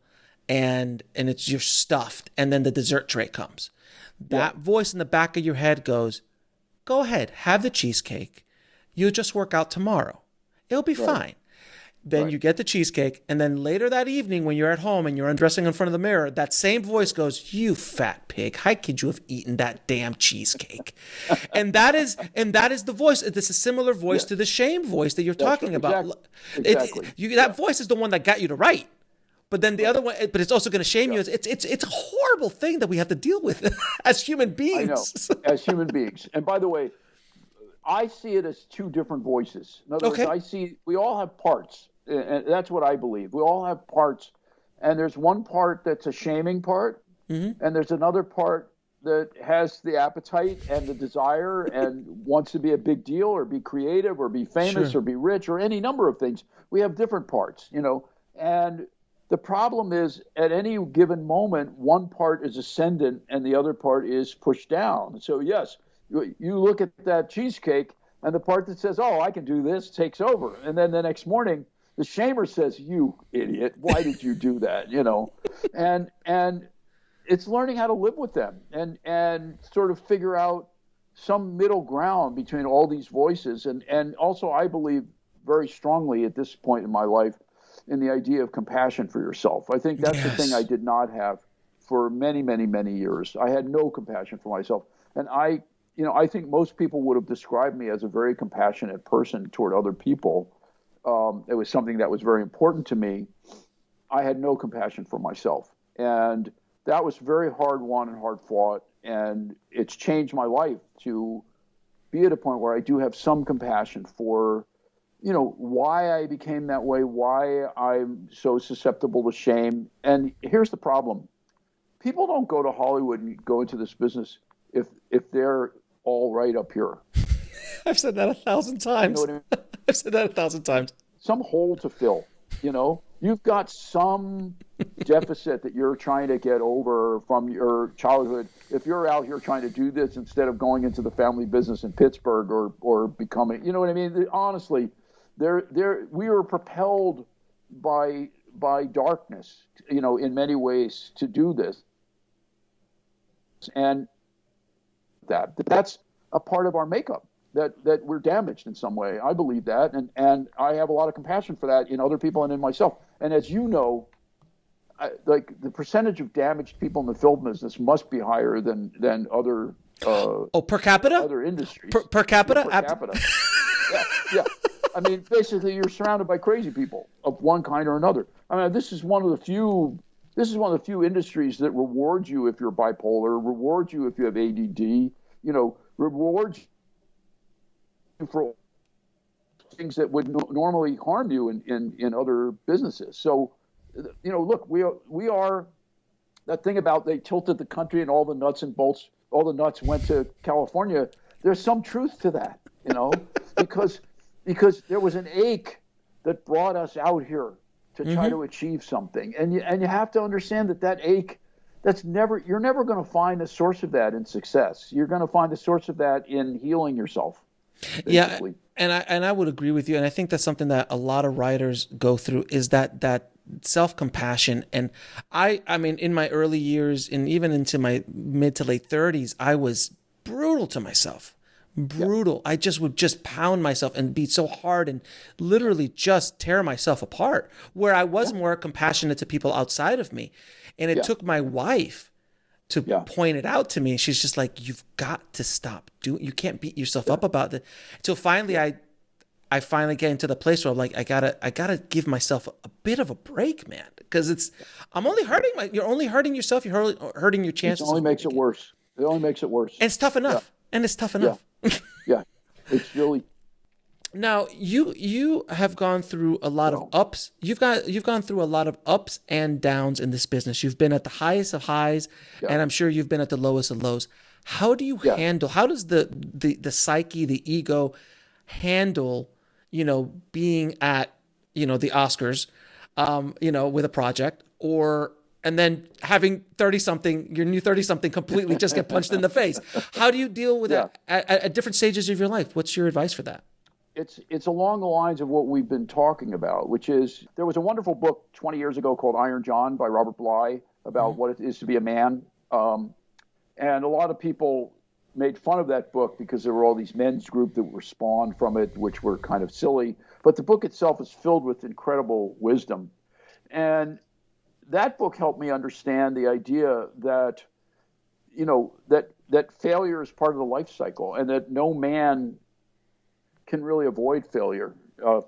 and you're stuffed, and then the dessert tray comes. That voice in the back of your head goes, go ahead, have the cheesecake. You'll just work out tomorrow. It'll be fine. Then you get the cheesecake, and then later that evening when you're at home and you're undressing in front of the mirror, that same voice goes, "You fat pig, how could you have eaten that damn cheesecake?" and that is the voice. It's a similar voice to the shame voice that you're talking about. Exactly. That voice is the one that got you to write. But then the other one, but it's also going to shame you. It's a horrible thing that we have to deal with as human beings. I know, as human beings. And by the way, I see it as two different voices. In other words, we all have parts. And that's what I believe. We all have parts, and there's one part that's a shaming part, and there's another part that has the appetite and the desire and wants to be a big deal or be creative or be famous or be rich or any number of things. We have different parts, and the problem is at any given moment, one part is ascendant and the other part is pushed down. So yes, you look at that cheesecake and the part that says, "Oh, I can do this," takes over. And then the next morning, the shamer says, "You idiot, why did you do that?" And it's learning how to live with them and sort of figure out some middle ground between all these voices. And also I believe very strongly at this point in my life in the idea of compassion for yourself. I think that's the thing I did not have for many, many, many years. I had no compassion for myself. And I think most people would have described me as a very compassionate person toward other people. It was something that was very important to me. I had no compassion for myself. And that was very hard won and hard fought. And it's changed my life to be at a point where I do have some compassion for, why I became that way, why I'm so susceptible to shame. And here's the problem. People don't go to Hollywood and go into this business if they're all right up here. I've said that 1,000 times. You know what I mean? I've said that 1,000 times. Some hole to fill, You've got some deficit that you're trying to get over from your childhood. If you're out here trying to do this instead of going into the family business in Pittsburgh or becoming, you know what I mean? Honestly, we were propelled by darkness, in many ways to do this. And that's a part of our makeup. That we're damaged in some way. I believe that, and I have a lot of compassion for that in other people and in myself. And as you know, the percentage of damaged people in the film business must be higher than other per capita, other industries. Per capita, per capita. yeah. I mean, basically, you're surrounded by crazy people of one kind or another. I mean, this is one of the few industries that rewards you if you're bipolar, rewards you if you have ADD, rewards for things that would normally harm you in other businesses. So, look, we are that thing about they tilted the country and all the nuts and bolts, all the nuts went to California. There's some truth to that, because there was an ache that brought us out here to try to achieve something. And you have to understand that ache, you're never going to find the source of that in success. You're going to find the source of that in healing yourself. Basically. Yeah, and I would agree with you, and I think that's something that a lot of writers go through is that self-compassion. And I mean, in my early years and even into my mid to late 30s, I was brutal to myself. Brutal. Yeah. I just would pound myself and be so hard and literally just tear myself apart, where I was more compassionate to people outside of me. And it took my wife to point it out to me. She's just like, "You've got to stop doing. You can't beat yourself up about it." Until finally, I finally get into the place where I'm like, I gotta give myself a bit of a break, man, because I'm only hurting you're only hurting yourself. You're hurting your chances. It only makes it worse. It only makes it worse. And it's tough enough. Yeah. And it's tough enough. Yeah, it's really. Now you have gone through a lot of ups. You've gone through a lot of ups and downs in this business. You've been at the highest of highs, and I'm sure you've been at the lowest of lows. How do you handle? How does the psyche, the ego, handle being at the Oscars, with a project, and then having 30-something, your new 30-something completely just get punched in the face? How do you deal with that at different stages of your life? What's your advice for that? It's along the lines of what we've been talking about, which is there was a wonderful book 20 years ago called Iron John by Robert Bly about what it is to be a man. And a lot of people made fun of that book because there were all these men's group that were spawned from it, which were kind of silly. But the book itself is filled with incredible wisdom. And that book helped me understand the idea that, that failure is part of the life cycle, and that no man can really avoid failure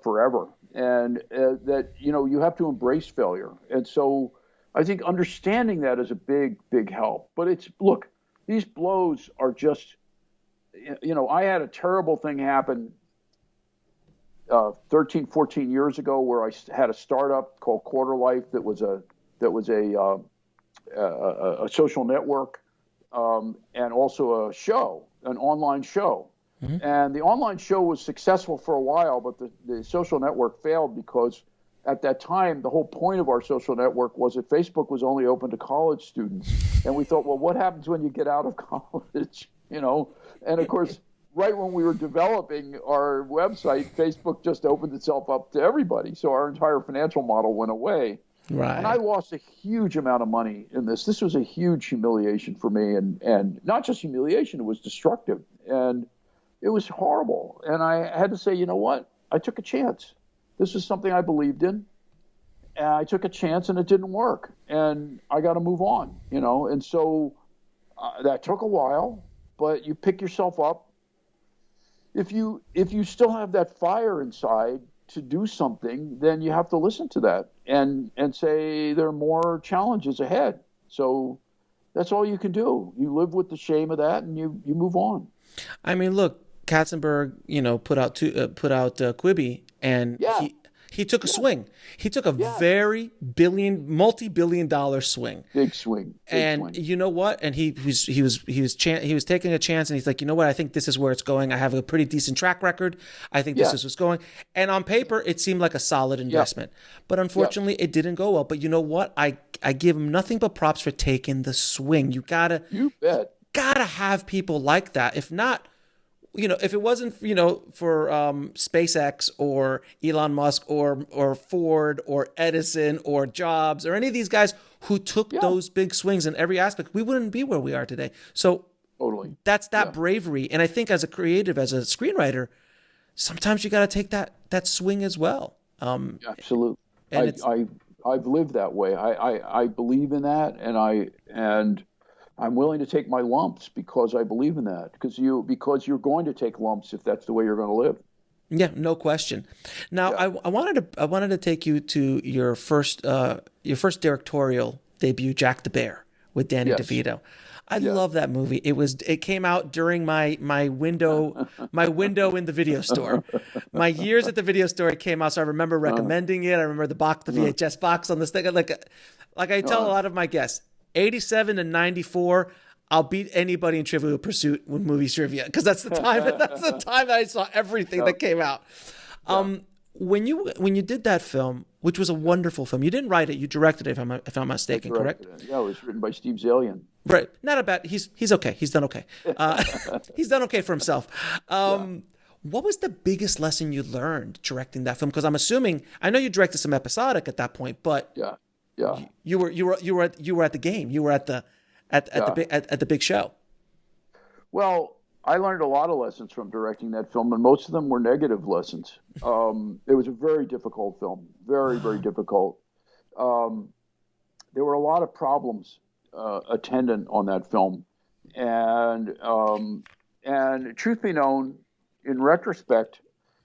forever. And that, you have to embrace failure. And so I think understanding that is a big, big help. But look, these blows are just, I had a terrible thing happen 13, 14 years ago where I had a startup called Quarter Life that was a social network and also a show, an online show. Mm-hmm. And the online show was successful for a while, but the social network failed because at that time, the whole point of our social network was that Facebook was only open to college students. And we thought, well, what happens when you get out of college? And of course, right when we were developing our website, Facebook just opened itself up to everybody. So our entire financial model went away. Right. And I lost a huge amount of money in this. This was a huge humiliation for me. And not just humiliation, it was destructive. And it was horrible. And I had to say, you know what? I took a chance. This is something I believed in. And I took a chance and it didn't work. And I got to move on, And so that took a while, but you pick yourself up. If you still have that fire inside to do something, then you have to listen to that and say there are more challenges ahead. So that's all you can do. You live with the shame of that and you move on. I mean, look, Katzenberg, put out Quibi, and he took a swing. He took a very multi-billion-dollar swing. Big swing. And you know what? And he was taking a chance, and he's like, you know what? I think this is where it's going. I have a pretty decent track record. I think this is what's going. And on paper, it seemed like a solid investment. But unfortunately, it didn't go well. But you know what? I give him nothing but props for taking the swing. You bet. Gotta have people like that. If not, if it wasn't, for SpaceX or Elon Musk or Ford or Edison or Jobs or any of these guys who took those big swings in every aspect, we wouldn't be where we are today. So totally, that's that bravery. And I think as a creative, as a screenwriter, sometimes you got to take that swing as well. Absolutely. And I've lived that way. I believe in that, and I'm willing to take my lumps because I believe in that. Because you're going to take lumps if that's the way you're going to live. Yeah, no question. Now, I wanted to take you to your first directorial debut, Jack the Bear, with Danny DeVito. I love that movie. It came out during my window in the video store. My years at the video store, it came out, so I remember recommending it. I remember the VHS box on this thing. Like I tell a lot of my guests, 87 and 94, I'll beat anybody in Trivial Pursuit with movie trivia because that's the time. That's the time that I saw everything that came out. When you did that film, which was a wonderful film, you didn't write it, you directed it. If I'm not mistaken, correct? Yeah, it was written by Steve Zalian. Right, not a bad. He's okay. He's done okay. He's done okay for himself. What was the biggest lesson you learned directing that film? Because I'm assuming I know you directed some episodic at that point, but you were at the game. You were at the big show. Well, I learned a lot of lessons from directing that film, and most of them were negative lessons. It was a very difficult film, very, very difficult. There were a lot of problems attendant on that film, and truth be known, in retrospect,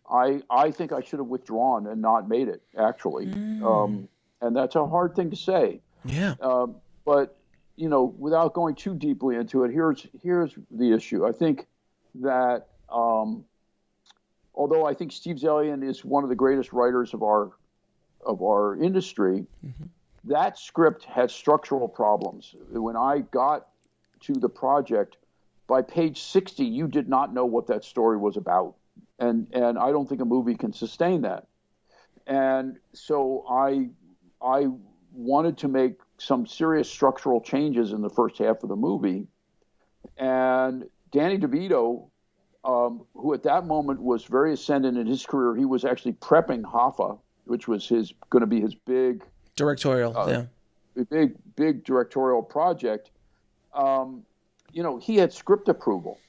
I think I should have withdrawn and not made it, actually. And that's a hard thing to say. Yeah. But without going too deeply into it, here's the issue. I think that although I think Steve Zalian is one of the greatest writers of our industry, that script had structural problems. When I got to the project, by page 60, you did not know what that story was about, and I don't think a movie can sustain that. And so I wanted to make some serious structural changes in the first half of the movie. And Danny DeVito, who at that moment was very ascendant in his career, he was actually prepping Hoffa, which was going to be his big directorial, big directorial project. He had script approval,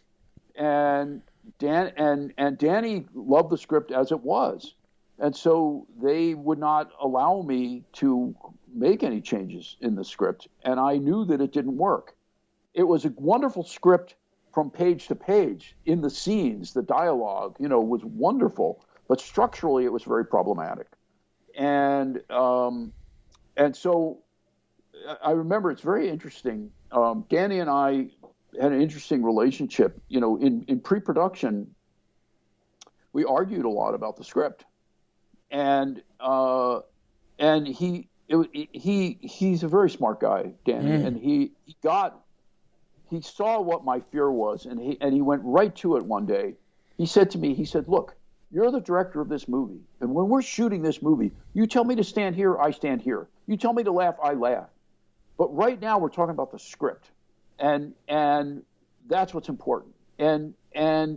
and Danny loved the script as it was, and so they would not allow me to make any changes in the script, and I knew that it didn't work. It was a wonderful script from page to page. In the scenes, the dialogue, was wonderful, but structurally it was very problematic. And so I remember, it's very interesting. Danny and I had an interesting relationship. In pre-production, we argued a lot about the script, and he's a very smart guy, Danny, and he saw what my fear was, and he went right to it one day. He said to me, look, you're the director of this movie, and when we're shooting this movie, you tell me to stand here, I stand here. You tell me to laugh, I laugh. But right now we're talking about the script, and that's what's important. And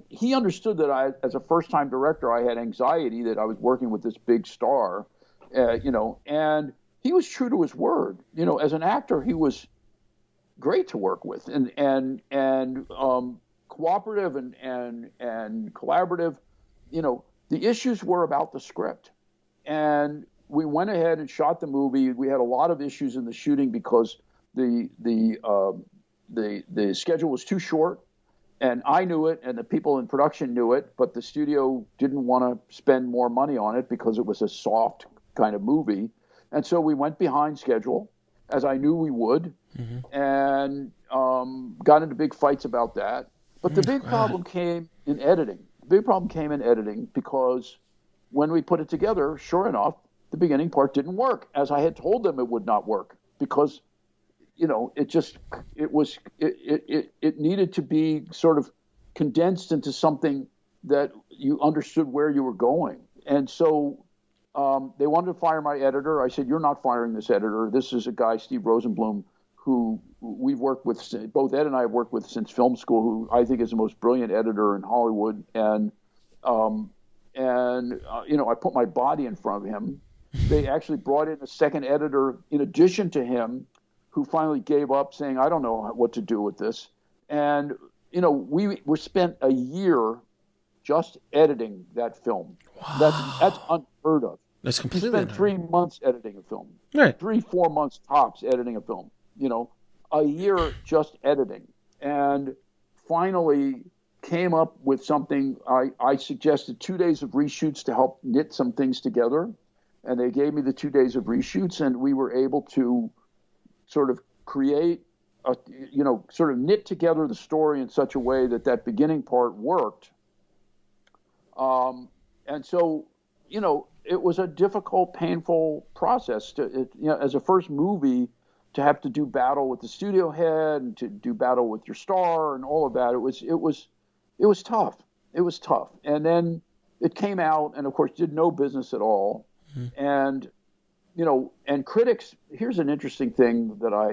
he understood that I, as a first-time director, I had anxiety that I was working with this big star, and he was true to his word. As an actor, he was great to work with, and cooperative and collaborative. The issues were about the script, and we went ahead and shot the movie. We had a lot of issues in the shooting because the schedule was too short, and I knew it, and the people in production knew it, but the studio didn't want to spend more money on it because it was a soft kind of movie, and so we went behind schedule, as I knew we would, and got into big fights about that. But the big problem came in editing. The big problem came in editing because when we put it together, sure enough, the beginning part didn't work, as I had told them it would not work, because it needed to be sort of condensed into something that you understood where you were going. And so they wanted to fire my editor. I said, you're not firing this editor. This is a guy, Steve Rosenblum, who we've worked with, both Ed and I have worked with since film school, who I think is the most brilliant editor in Hollywood. And I put my body in front of him. They actually brought in a second editor in addition to him, who finally gave up, saying, I don't know what to do with this. And, we were spent a year just editing that film. Wow. That's unheard of. That's completely unheard of. 3 months editing a film. Right. 3-4 months tops editing a film. A year just editing. And finally came up with something. I suggested 2 days of reshoots to help knit some things together. And they gave me the 2 days of reshoots, and we were able to sort of create, sort of knit together the story in such a way that beginning part worked. And so, it was a difficult, painful process as a first movie, to have to do battle with the studio head and to do battle with your star and all of that. It was tough. It was tough. And then it came out, and of course did no business at all. Mm-hmm. And critics, here's an interesting thing talking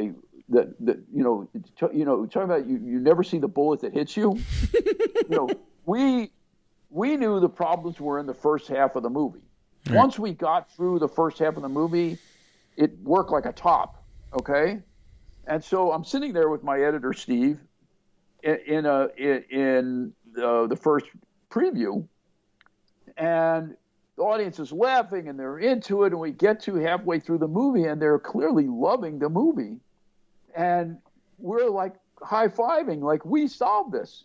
about you never see the bullet that hits you. We knew the problems were in the first half of the movie. Right. Once we got through the first half of the movie, it worked like a top. Okay. And so I'm sitting there with my editor, Steve, in the first preview, and the audience is laughing and they're into it, and we get to halfway through the movie and they're clearly loving the movie, and we're like high-fiving, like we solved this.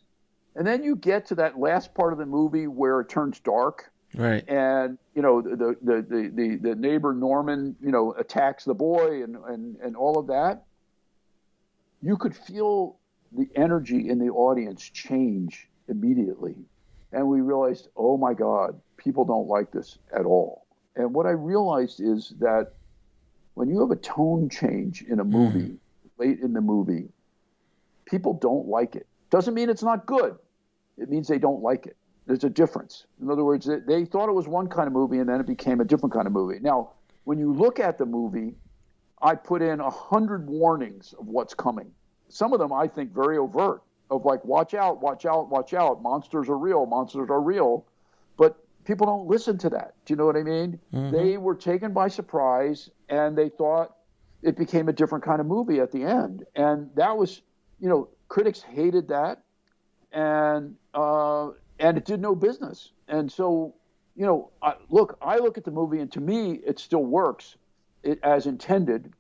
And then you get to that last part of the movie where it turns dark, right? And the neighbor Norman attacks the boy and all of that. You could feel the energy in the audience change immediately, and we realized, oh my God, people don't like this at all. And what I realized is that when you have a tone change in a movie, late in the movie, people don't like it. Doesn't mean it's not good. It means they don't like it. There's a difference. In other words, they thought it was one kind of movie, and then it became a different kind of movie. Now, when you look at the movie, I put in 100 warnings of what's coming. Some of them I think very overt, of like, watch out, watch out, watch out. Monsters are real. Monsters are real. But people don't listen to that. Do you know what I mean? Mm-hmm. They were taken by surprise, and they thought it became a different kind of movie at the end. And that was, critics hated that. and it did no business. And so, I look at the movie, and to me, it still works as intended.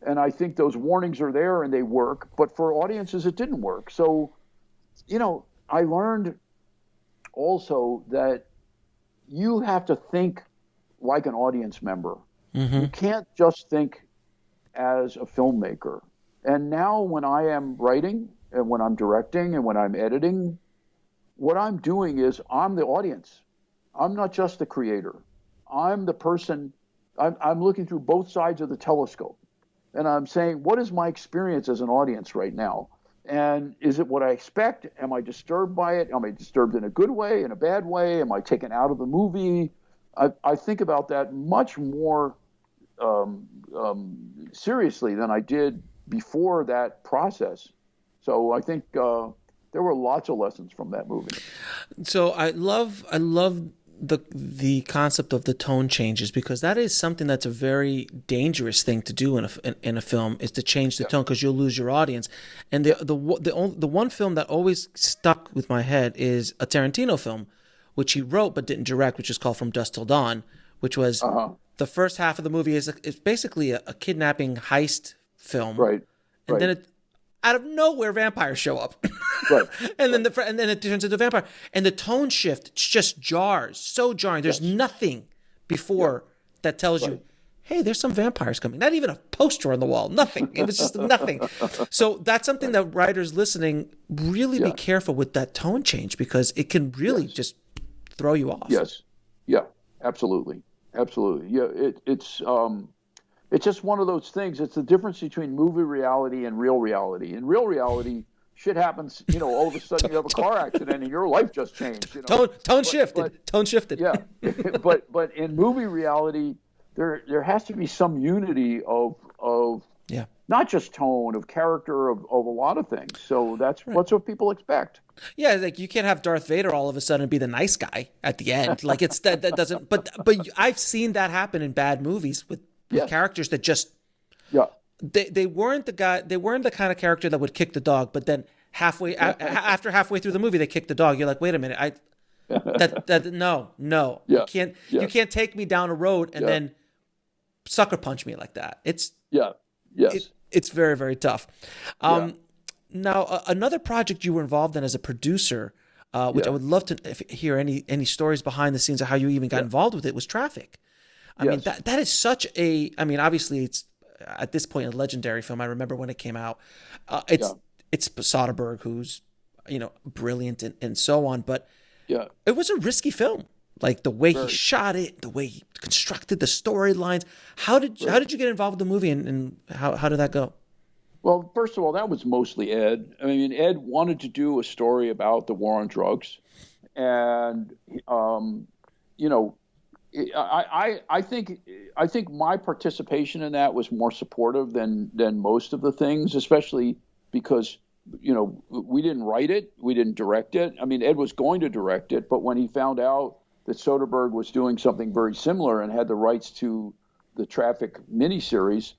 And I think those warnings are there and they work. But for audiences, it didn't work. So, I learned also that you have to think like an audience member. You can't just think as a filmmaker. And now when I am writing and when I'm directing and when I'm editing, what I'm doing is I'm the audience. I'm not just the creator. I'm the person. I'm looking through both sides of the telescope. And I'm saying, what is my experience as an audience right now? And is it what I expect? Am I disturbed by it? Am I disturbed in a good way, in a bad way? Am I taken out of the movie? I think about that much more seriously than I did before that process. So I think there were lots of lessons from that movie. So I love the concept of the tone changes, because that is something that's a very dangerous thing to do in a film, is to change the tone, because you'll lose your audience. And the one film that always stuck with my head is a Tarantino film, which he wrote but didn't direct, which is called From Dusk Till Dawn, which was the first half of the movie is basically a kidnapping heist film, right? And then out of nowhere, vampires show up, right? and then it turns into a vampire, and the tone shift just jars, so jarring. There's nothing before that tells you, hey, there's some vampires coming. Not even a poster on the wall. Nothing. It was just nothing. So that's something that writers listening really be careful with, that tone change, because it can really just throw you off. Yes. Yeah. Absolutely. Yeah. It's just one of those things. It's the difference between movie reality and real reality. In real reality, shit happens. All of a sudden you have a car accident and your life just changed. Tone shifted. Yeah. but in movie reality, there has to be some unity of not just tone, of character, of a lot of things. So that's what people expect. Yeah, like you can't have Darth Vader all of a sudden be the nice guy at the end. Like it's that doesn't. But I've seen that happen in bad movies with characters that just they weren't the guy. They weren't the kind of character that would kick the dog. But then after halfway through the movie, they kick the dog. You're like, wait a minute, no. You can't take me down a road and then sucker punch me like that. It's it's very, very tough. Now, another project you were involved in as a producer, which I would love to hear any stories behind the scenes of how you even got involved with it, was Traffic. I mean, that is such a, I mean, obviously it's at this point a legendary film. I remember when it came out. It's Soderbergh, who's, brilliant and so on, but it was a risky film. Like the way he shot it, the way he constructed the storylines. How did you get involved with the movie, and how did that go? Well, first of all, that was mostly Ed. I mean, Ed wanted to do a story about the war on drugs, and I think my participation in that was more supportive than most of the things, especially because we didn't write it, we didn't direct it. I mean, Ed was going to direct it, but when he found out that Soderbergh was doing something very similar and had the rights to the Traffic miniseries,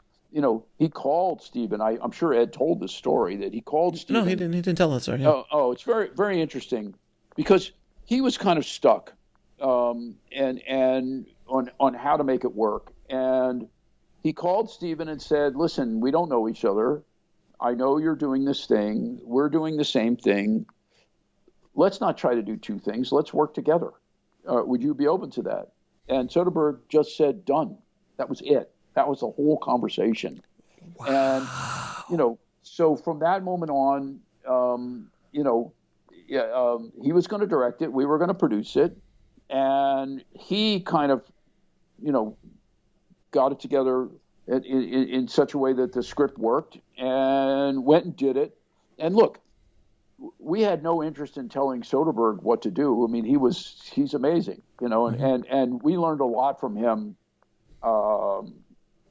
he called Stephen. I'm sure Ed told the story that he called Stephen. No, he didn't tell that story. Yeah. Oh, it's very, very interesting because he was kind of stuck, and on how to make it work. And he called Stephen and said, "Listen, we don't know each other. I know you're doing this thing. We're doing the same thing. Let's not try to do two things. Let's work together. Would you be open to that?" And Soderbergh just said, "Done." That was it. That was the whole conversation. Wow. And, so from that moment on, he was going to direct it. We were going to produce it. And he kind of, got it together in such a way that the script worked and went and did it. And look, we had no interest in telling Soderbergh what to do. I mean, he's amazing, and we learned a lot from him.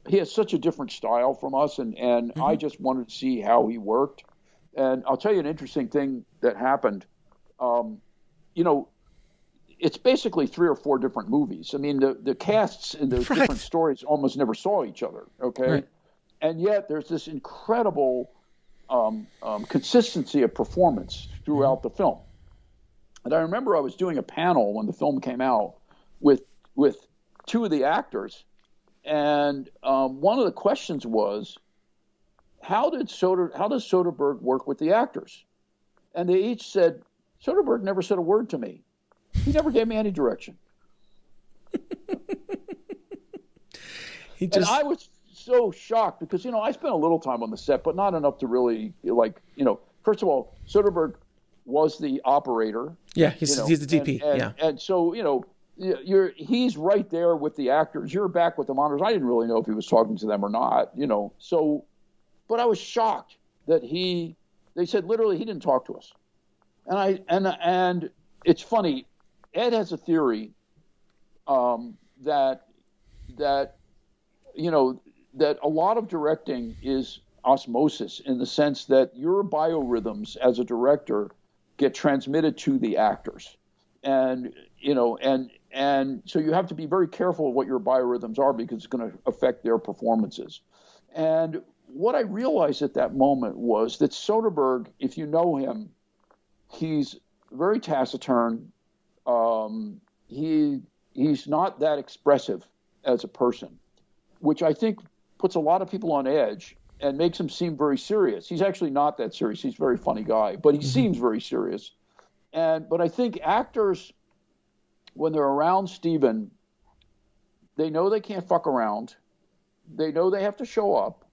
He has such a different style from us, and I just wanted to see how he worked. And I'll tell you an interesting thing that happened. It's basically 3 or 4 different movies. I mean, the casts in those different stories almost never saw each other, okay? Right. And yet there's this incredible consistency of performance throughout the film. And I remember I was doing a panel when the film came out with two of the actors, and one of the questions was, how does Soderbergh work with the actors? And they each said, Soderbergh never said a word to me. He never gave me any direction. And I was so shocked because, I spent a little time on the set, but not enough to really, first of all, Soderbergh was the operator. Yeah, he's the DP. And so, he's right there with the actors. You're back with the monitors. I didn't really know if he was talking to them or not, So, but I was shocked that they said literally he didn't talk to us. And it's funny. Ed has a theory that a lot of directing is osmosis, in the sense that your biorhythms as a director get transmitted to the actors. And so you have to be very careful of what your biorhythms are, because it's going to affect their performances. And what I realized at that moment was that Soderbergh, if you know him, he's very taciturn. He's not that expressive as a person, which I think puts a lot of people on edge and makes him seem very serious. He's actually not that serious. He's a very funny guy, but he seems very serious. But I think actors, when they're around Steven, they know they can't fuck around. They know they have to show up.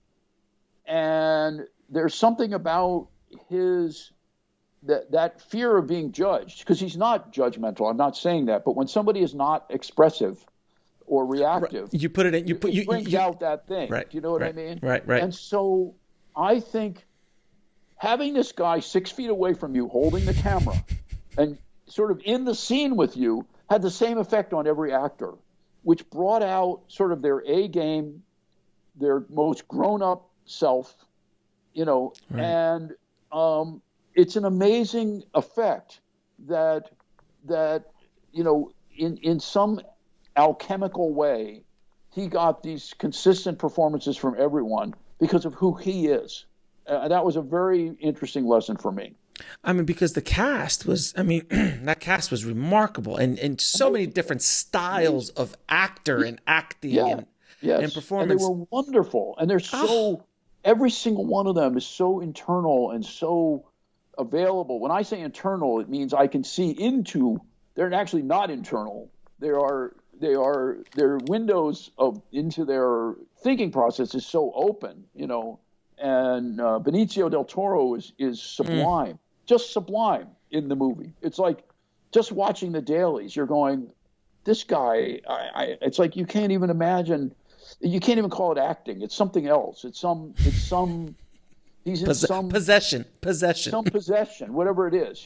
And there's something about that fear of being judged, because he's not judgmental. I'm not saying that, but when somebody is not expressive or reactive, you put it in. It brings out that thing. Right, do you know what I mean? Right. And so I think having this guy 6 feet away from you, holding the camera, and sort of in the scene with you, had the same effect on every actor, which brought out sort of their A game, their most grown-up self, and it's an amazing effect that in some alchemical way, he got these consistent performances from everyone because of who he is. That was a very interesting lesson for me. I mean, because the cast was, that cast was remarkable, and so many different styles of actor and acting and performance. And they were wonderful. And they're every single one of them is so internal and so available. When I say internal, it means I can see into, they're actually not internal. Their windows into their thinking process is so open, and Benicio del Toro is sublime, just sublime in the movie. It's like just watching the dailies, you're going, this guy, it's like you can't even imagine, you can't even call it acting. It's something else. He's in some possession, whatever it is,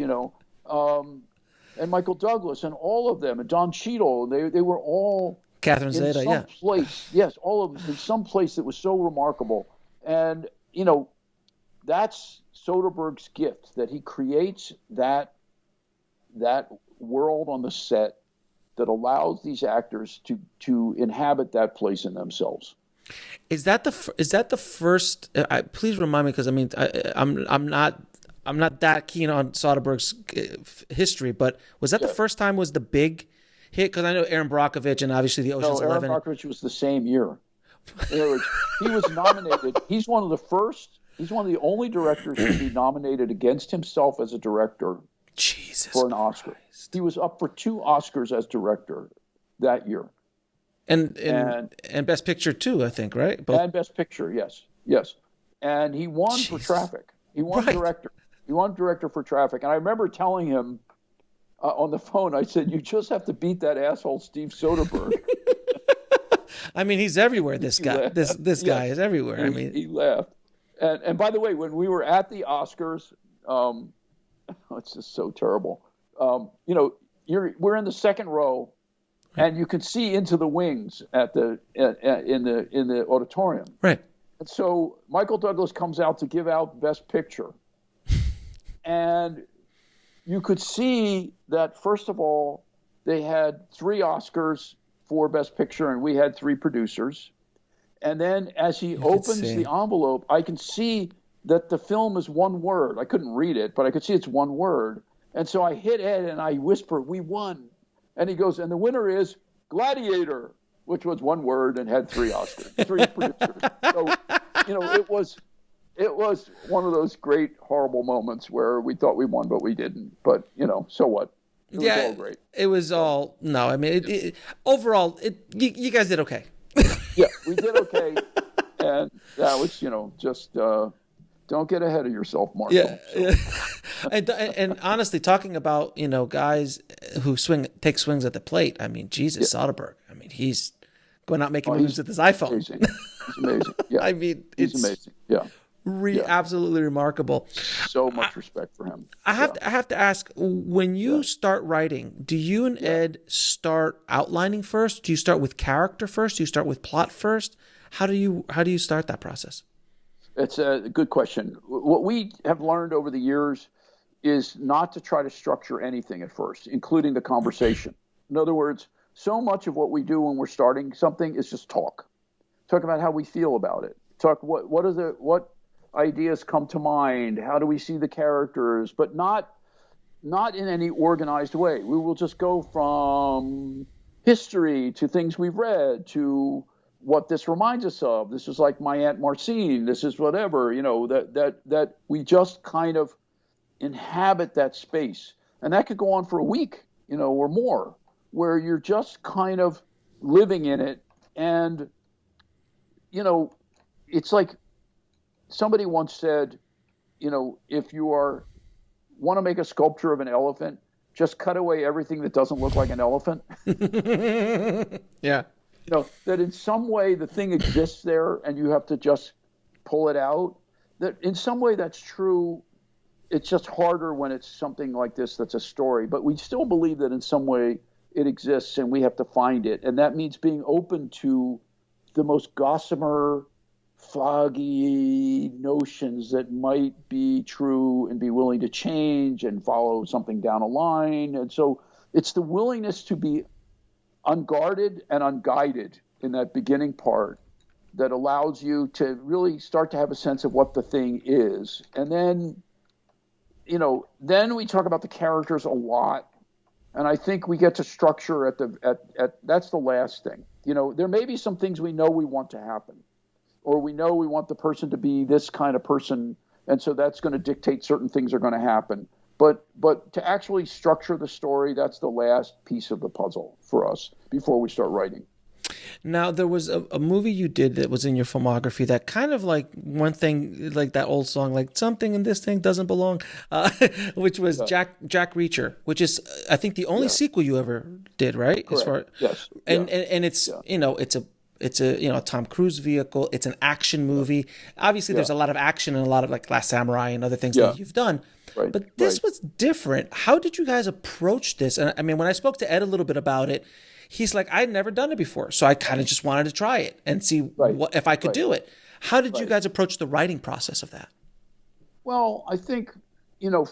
and Michael Douglas and all of them, and Don Cheadle, they were all Catherine Zeta, place. Yes, all of them in some place that was so remarkable. And that's Soderbergh's gift, that he creates that world on the set that allows these actors to inhabit that place in themselves. Is that the first? Please remind me, because I'm not that keen on Soderbergh's history, but was that the first time was the big hit? Because I know Aaron Brockovich and obviously the Ocean's 11. Aaron Brockovich was the same year. He was nominated. He's one of the only directors to be nominated against himself as a director for an Oscar. Christ. He was up for 2 Oscars as director that year. And Best Picture too, I think, right? Both. And Best Picture, yes. And he won for Traffic. He won director. He won director for Traffic. And I remember telling him on the phone, I said, you just have to beat that asshole Steve Soderbergh. He's everywhere, this guy. This guy is everywhere. He laughed. And by the way, when we were at the Oscars, it's just so terrible. We're in the second row, and you can see into the wings in the auditorium. Right. And so Michael Douglas comes out to give out Best Picture, and you could see that first of all they had 3 Oscars for Best Picture, and we had 3 producers. And then as he opens the envelope, I can see that the film is one word. I couldn't read it, but I could see it's one word. And so I hit Ed and I whisper, "We won." And he goes, "And the winner is Gladiator," which was one word and had 3 Oscars, 3 producers. So, it was one of those great, horrible moments where we thought we won, but we didn't. But, so what? It was all great. It was all, no, I mean, overall, you guys did okay. Yeah, we did okay. And that was, just don't get ahead of yourself, Marshall. Yeah. And honestly, talking about, guys who take swings at the plate, I mean, Jesus, Soderbergh. I mean, he's going out making moves with his iPhone. Amazing. He's amazing. Yeah. I mean, he's amazing. Yeah. Absolutely remarkable. So much respect for him. I have to ask, when you start writing, do you and Ed start outlining first? Do you start with character first? Do you start with plot first? How do you start that process? It's a good question. What we have learned over the years is not to try to structure anything at first, including the conversation. In other words, so much of what we do when we're starting something is just talk about how we feel about it. Talk what ideas come to mind. How do we see the characters? But not in any organized way. We will just go from history to things we've read to what this reminds us of. This is like my Aunt Marcine. This is whatever, that we just kind of inhabit that space. And that could go on for a week, or more, where you're just kind of living in it. And, it's like somebody once said, if you want to make a sculpture of an elephant, just cut away everything that doesn't look like an elephant. Yeah. That in some way the thing exists there and you have to just pull it out. That in some way that's true. It's just harder when it's something like this that's a story. But we still believe that in some way it exists and we have to find it. And that means being open to the most gossamer, foggy notions that might be true and be willing to change and follow something down a line. And so it's the willingness to be unguarded and unguided in that beginning part that allows you to really start to have a sense of what the thing is. And then, then we talk about the characters a lot. And I think we get to structure at that's the last thing. There may be some things we know we want to happen, or we know we want the person to be this kind of person. And so that's going to dictate certain things are going to happen. But to actually structure the story, that's the last piece of the puzzle for us before we start writing. Now, there was a movie you did that was in your filmography that kind of like one thing, like that old song, like something in this thing doesn't belong, which was Jack Reacher, which is, I think, the only sequel you ever did, right? Correct. Yes. And it's, it's a Tom Cruise vehicle. It's an action movie. Obviously, there's a lot of action and a lot of like Last Samurai and other things that you've done. Right. But this was different. How did you guys approach this? And I mean, when I spoke to Ed a little bit about it, he's like, I'd never done it before. So I kind of just wanted to try it and see if I could do it. How did you guys approach the writing process of that? Well, I think,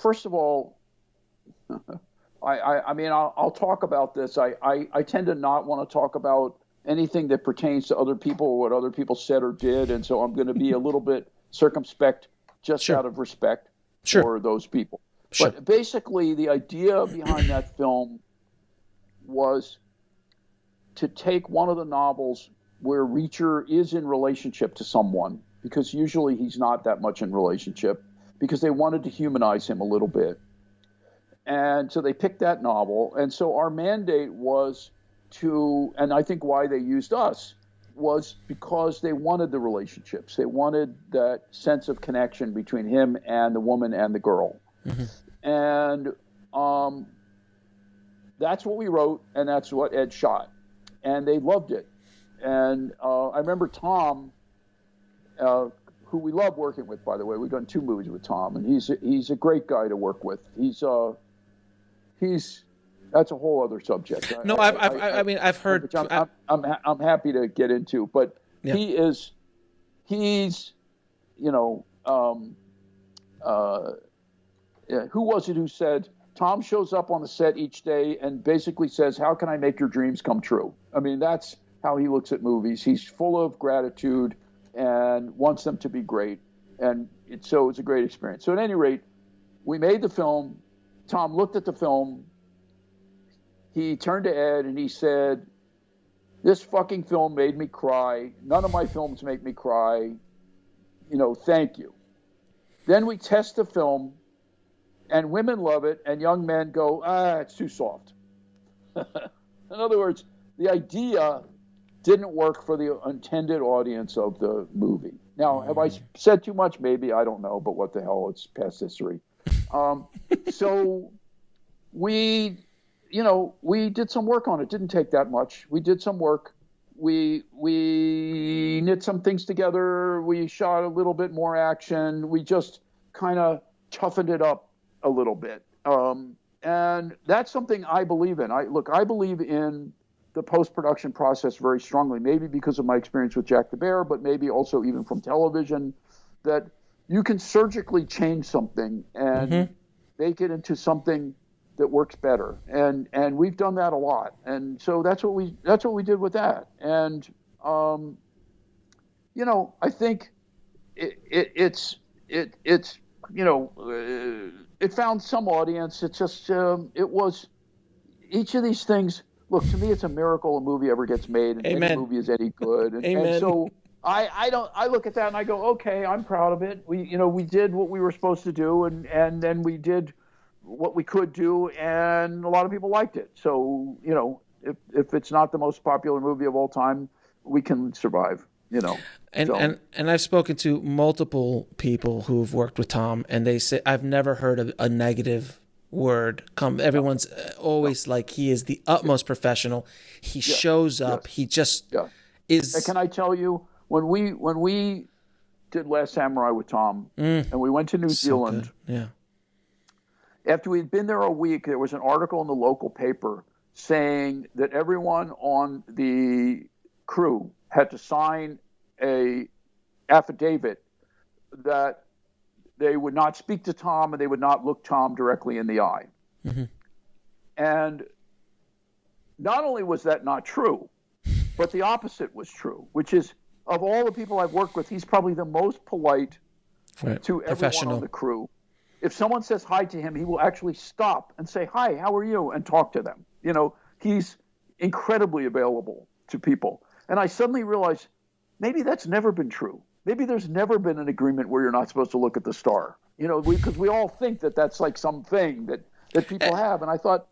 first of all, I mean, I'll talk about this. I tend to not want to talk about anything that pertains to other people or what other people said or did. And so I'm going to be a little bit circumspect just out of respect for those people. Sure. But basically, the idea behind that film was to take one of the novels where Reacher is in relationship to someone, because usually he's not that much in relationship, because they wanted to humanize him a little bit. And so they picked that novel. And so our mandate was and I think why they used us was because they wanted the relationships. They wanted that sense of connection between him and the woman and the girl. Mm-hmm. And that's what we wrote, and that's what Ed shot. And they loved it. And I remember Tom, who we love working with, by the way. We've done 2 movies with Tom, and he's a great guy to work with. That's a whole other subject. No, I've heard. Which I'm happy to get into, but he's who was it who said Tom shows up on the set each day and basically says, "How can I make your dreams come true?" I mean, that's how he looks at movies. He's full of gratitude and wants them to be great, and it's a great experience. So at any rate, we made the film. Tom looked at the film. He turned to Ed and he said, "This fucking film made me cry. None of my films make me cry. Thank you." Then we test the film, and women love it, and young men go, it's too soft. In other words, the idea didn't work for the intended audience of the movie. Now, have I said too much? Maybe, I don't know, but what the hell, it's past history. So we did some work on it. Didn't take that much. We did some work. We knit some things together. We shot a little bit more action. We just kind of toughened it up a little bit. And that's something I believe in. I believe in the post-production process very strongly, maybe because of my experience with Jack the Bear, but maybe also even from television, that you can surgically change something and make it into something that works better. And we've done that a lot. And so that's what we did with that. And, I think it found some audience. It's just, it was each of these things. Look, to me, it's a miracle a movie ever gets made, and any movie is any good. And so I look at that and I go, okay, I'm proud of it. We did what we were supposed to do, and then we did what we could do, and a lot of people liked it. So, if it's not the most popular movie of all time, we can survive, And I've spoken to multiple people who've worked with Tom, and they say, I've never heard a negative word come. Everyone's always like, he is the utmost professional. He shows up. He just is. And can I tell you, when we did Last Samurai with Tom, and we went to New Zealand, after we'd been there a week, there was an article in the local paper saying that everyone on the crew had to sign a affidavit that they would not speak to Tom and they would not look Tom directly in the eye. And not only was that not true, but the opposite was true, which is, of all the people I've worked with, he's probably the most polite to everyone on the crew. If someone says hi to him, he will actually stop and say, "Hi, how are you?" and talk to them. He's incredibly available to people. And I suddenly realized, maybe that's never been true. Maybe there's never been an agreement where you're not supposed to look at the star. Because we all think that that's like something that people have. And I thought,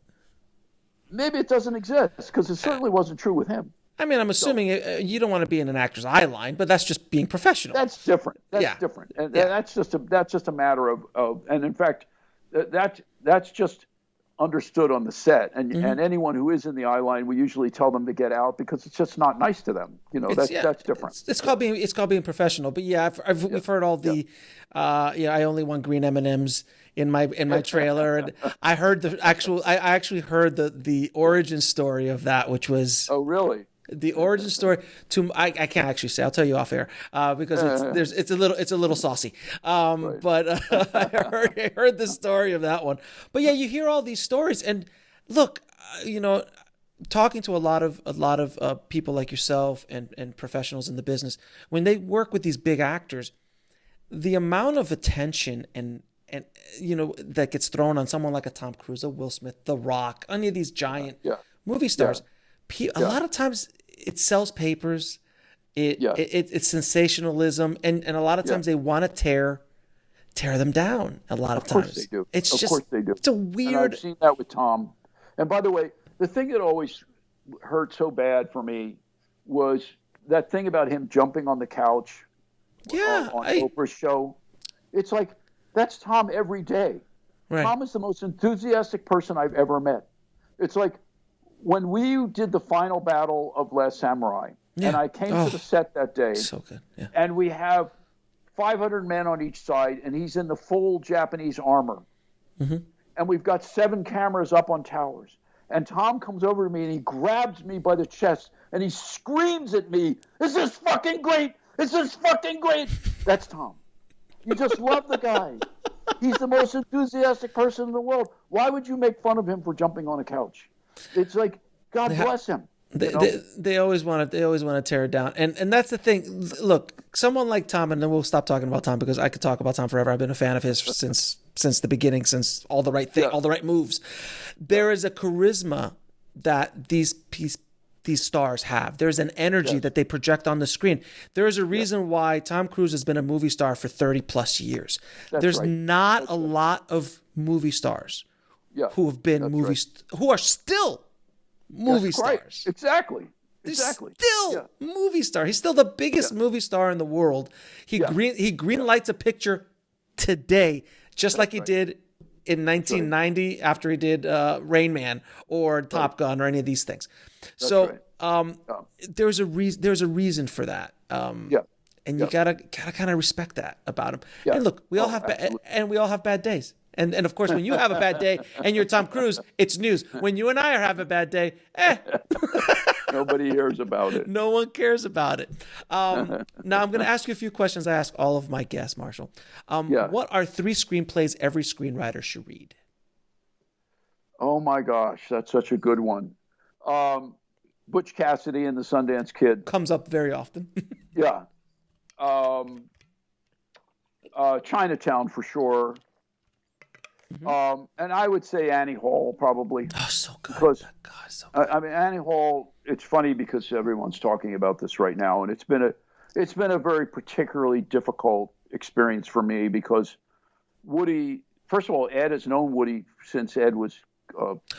maybe it doesn't exist, because it certainly wasn't true with him. I mean, I'm assuming you don't want to be in an actor's eye line, but that's just being professional. That's different. That's different. And that's just a matter of, and in fact, that's just understood on the set. And anyone who is in the eye line, we usually tell them to get out, because it's just not nice to them. That's different. It's called being professional. But we've heard all the, I only want green M&Ms in my trailer, and I actually heard the origin story of that, which was, oh really? The origin story I can't actually say. I'll tell you off air because it's a little saucy. Right. But I heard the story of that one. But yeah, you hear all these stories, and look, talking to a lot of people like yourself and professionals in the business, when they work with these big actors, the amount of attention and that gets thrown on someone like a Tom Cruise, a Will Smith, The Rock, any of these giant movie stars. A lot of times it sells papers, it's sensationalism, and a lot of times they want to tear them down. A lot of times they do. Of course they do. It's a weird. And I've seen that with Tom. And by the way, the thing that always hurt so bad for me was that thing about him jumping on the couch on Oprah's show. It's like, that's Tom every day. Right. Tom is the most enthusiastic person I've ever met. It's like, when we did the final battle of Last Samurai, and I came to the set that day, so good. Yeah. And we have 500 men on each side, and he's in the full Japanese armor. And we've got 7 cameras up on towers. And Tom comes over to me, and he grabs me by the chest, and he screams at me, "This is fucking great! This is fucking great!" That's Tom. You just love the guy. He's the most enthusiastic person in the world. Why would you make fun of him for jumping on a couch? It's like, God bless him. They always want to tear it down, and that's the thing. Look, someone like Tom, and then we'll stop talking about Tom because I could talk about Tom forever. I've been a fan of his since since the beginning, since all the right all the right moves. There is a charisma that these stars have. There's an energy that they project on the screen. There is a reason why Tom Cruise has been a movie star for 30 plus years. There's not a lot of movie stars who have been who are still movie stars. Exactly. Still movie star. He's still the biggest movie star in the world. He green lights a picture today, just like he did in 1990 after he did Rain Man or Top Gun or any of these things. So there's a reason for that. And you gotta kind of respect that about him. And look, we all have bad days. And of course, when you have a bad day and you're Tom Cruise, it's news. When you and I are having a bad day, nobody hears about it. No one cares about it. Now I'm going to ask you a few questions I ask all of my guests, Marshall. What are 3 screenplays every screenwriter should read? Oh my gosh, that's such a good one. Butch Cassidy and the Sundance Kid comes up very often. Chinatown for sure. And I would say Annie Hall probably. Oh, so good. Because, so good. I mean, Annie Hall. It's funny because everyone's talking about this right now, and it's been a very particularly difficult experience for me because Woody. First of all, Ed has known Woody since Ed was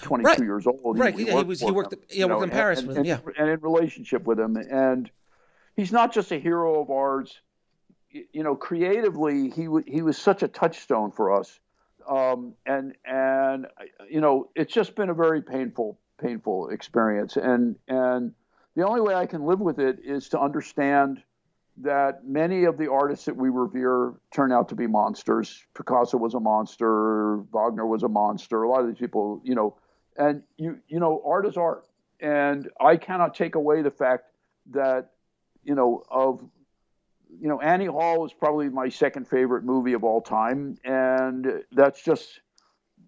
22 years old. Right. He worked in Paris with him. And in relationship with him, and he's not just a hero of ours. You know, creatively, he was such a touchstone for us. And you know, it's just been a very painful experience. And the only way I can live with it is to understand that many of the artists that we revere turn out to be monsters. Picasso was a monster. Wagner was a monster. A lot of these people, you know, and you know, art is art. And I cannot take away the fact that, Annie Hall is probably my second favorite movie of all time. And that's just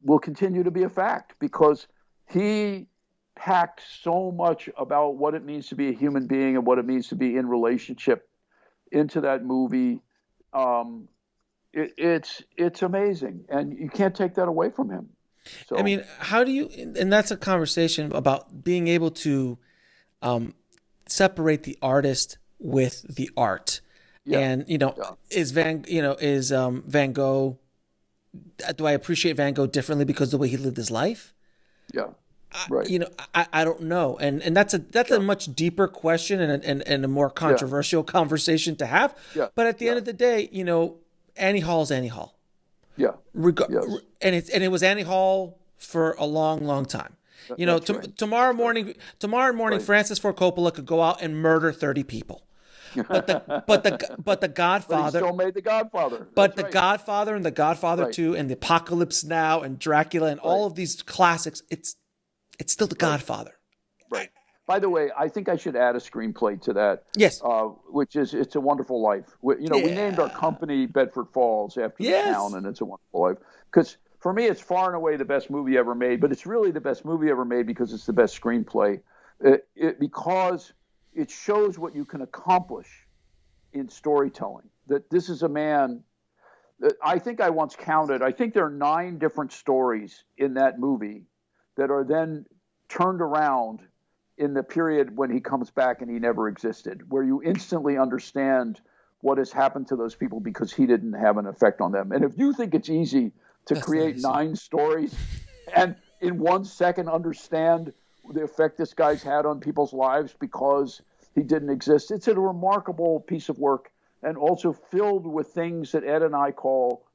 will continue to be a fact because he packed so much about what it means to be a human being and what it means to be in relationship into that movie. It's amazing. And you can't take that away from him. So, I mean, how do you, and that's a conversation about being able to separate the artist with the art. Yeah. And, is Van Gogh, do I appreciate Van Gogh differently because of the way he lived his life? Yeah. Right. I don't know. And that's a much deeper question and a more controversial conversation to have. Yeah. But at the end of the day, Annie Hall is Annie Hall. Yeah. And it was Annie Hall for a long, long time. Tomorrow morning, right. Francis Ford Coppola could go out and murder 30 people. But the Godfather. But he still made the Godfather. The Godfather and the Godfather 2 and the Apocalypse Now and Dracula and all of these classics, it's still the Godfather. Right. By the way, I think I should add a screenplay to that. Yes. Which is It's a Wonderful Life. We named our company Bedford Falls after the town, and It's a Wonderful Life. Because for me, it's far and away the best movie ever made, but it's really the best movie ever made because it's the best screenplay. Because it shows what you can accomplish in storytelling. That this is a man that I think I once counted. I think there are 9 different stories in that movie that are then turned around in the period when he comes back and he never existed, where you instantly understand what has happened to those people because he didn't have an effect on them. And if you think it's easy to create 9 stories and in 1 second understand the effect this guy's had on people's lives because he didn't exist, it's a remarkable piece of work and also filled with things that Ed and I call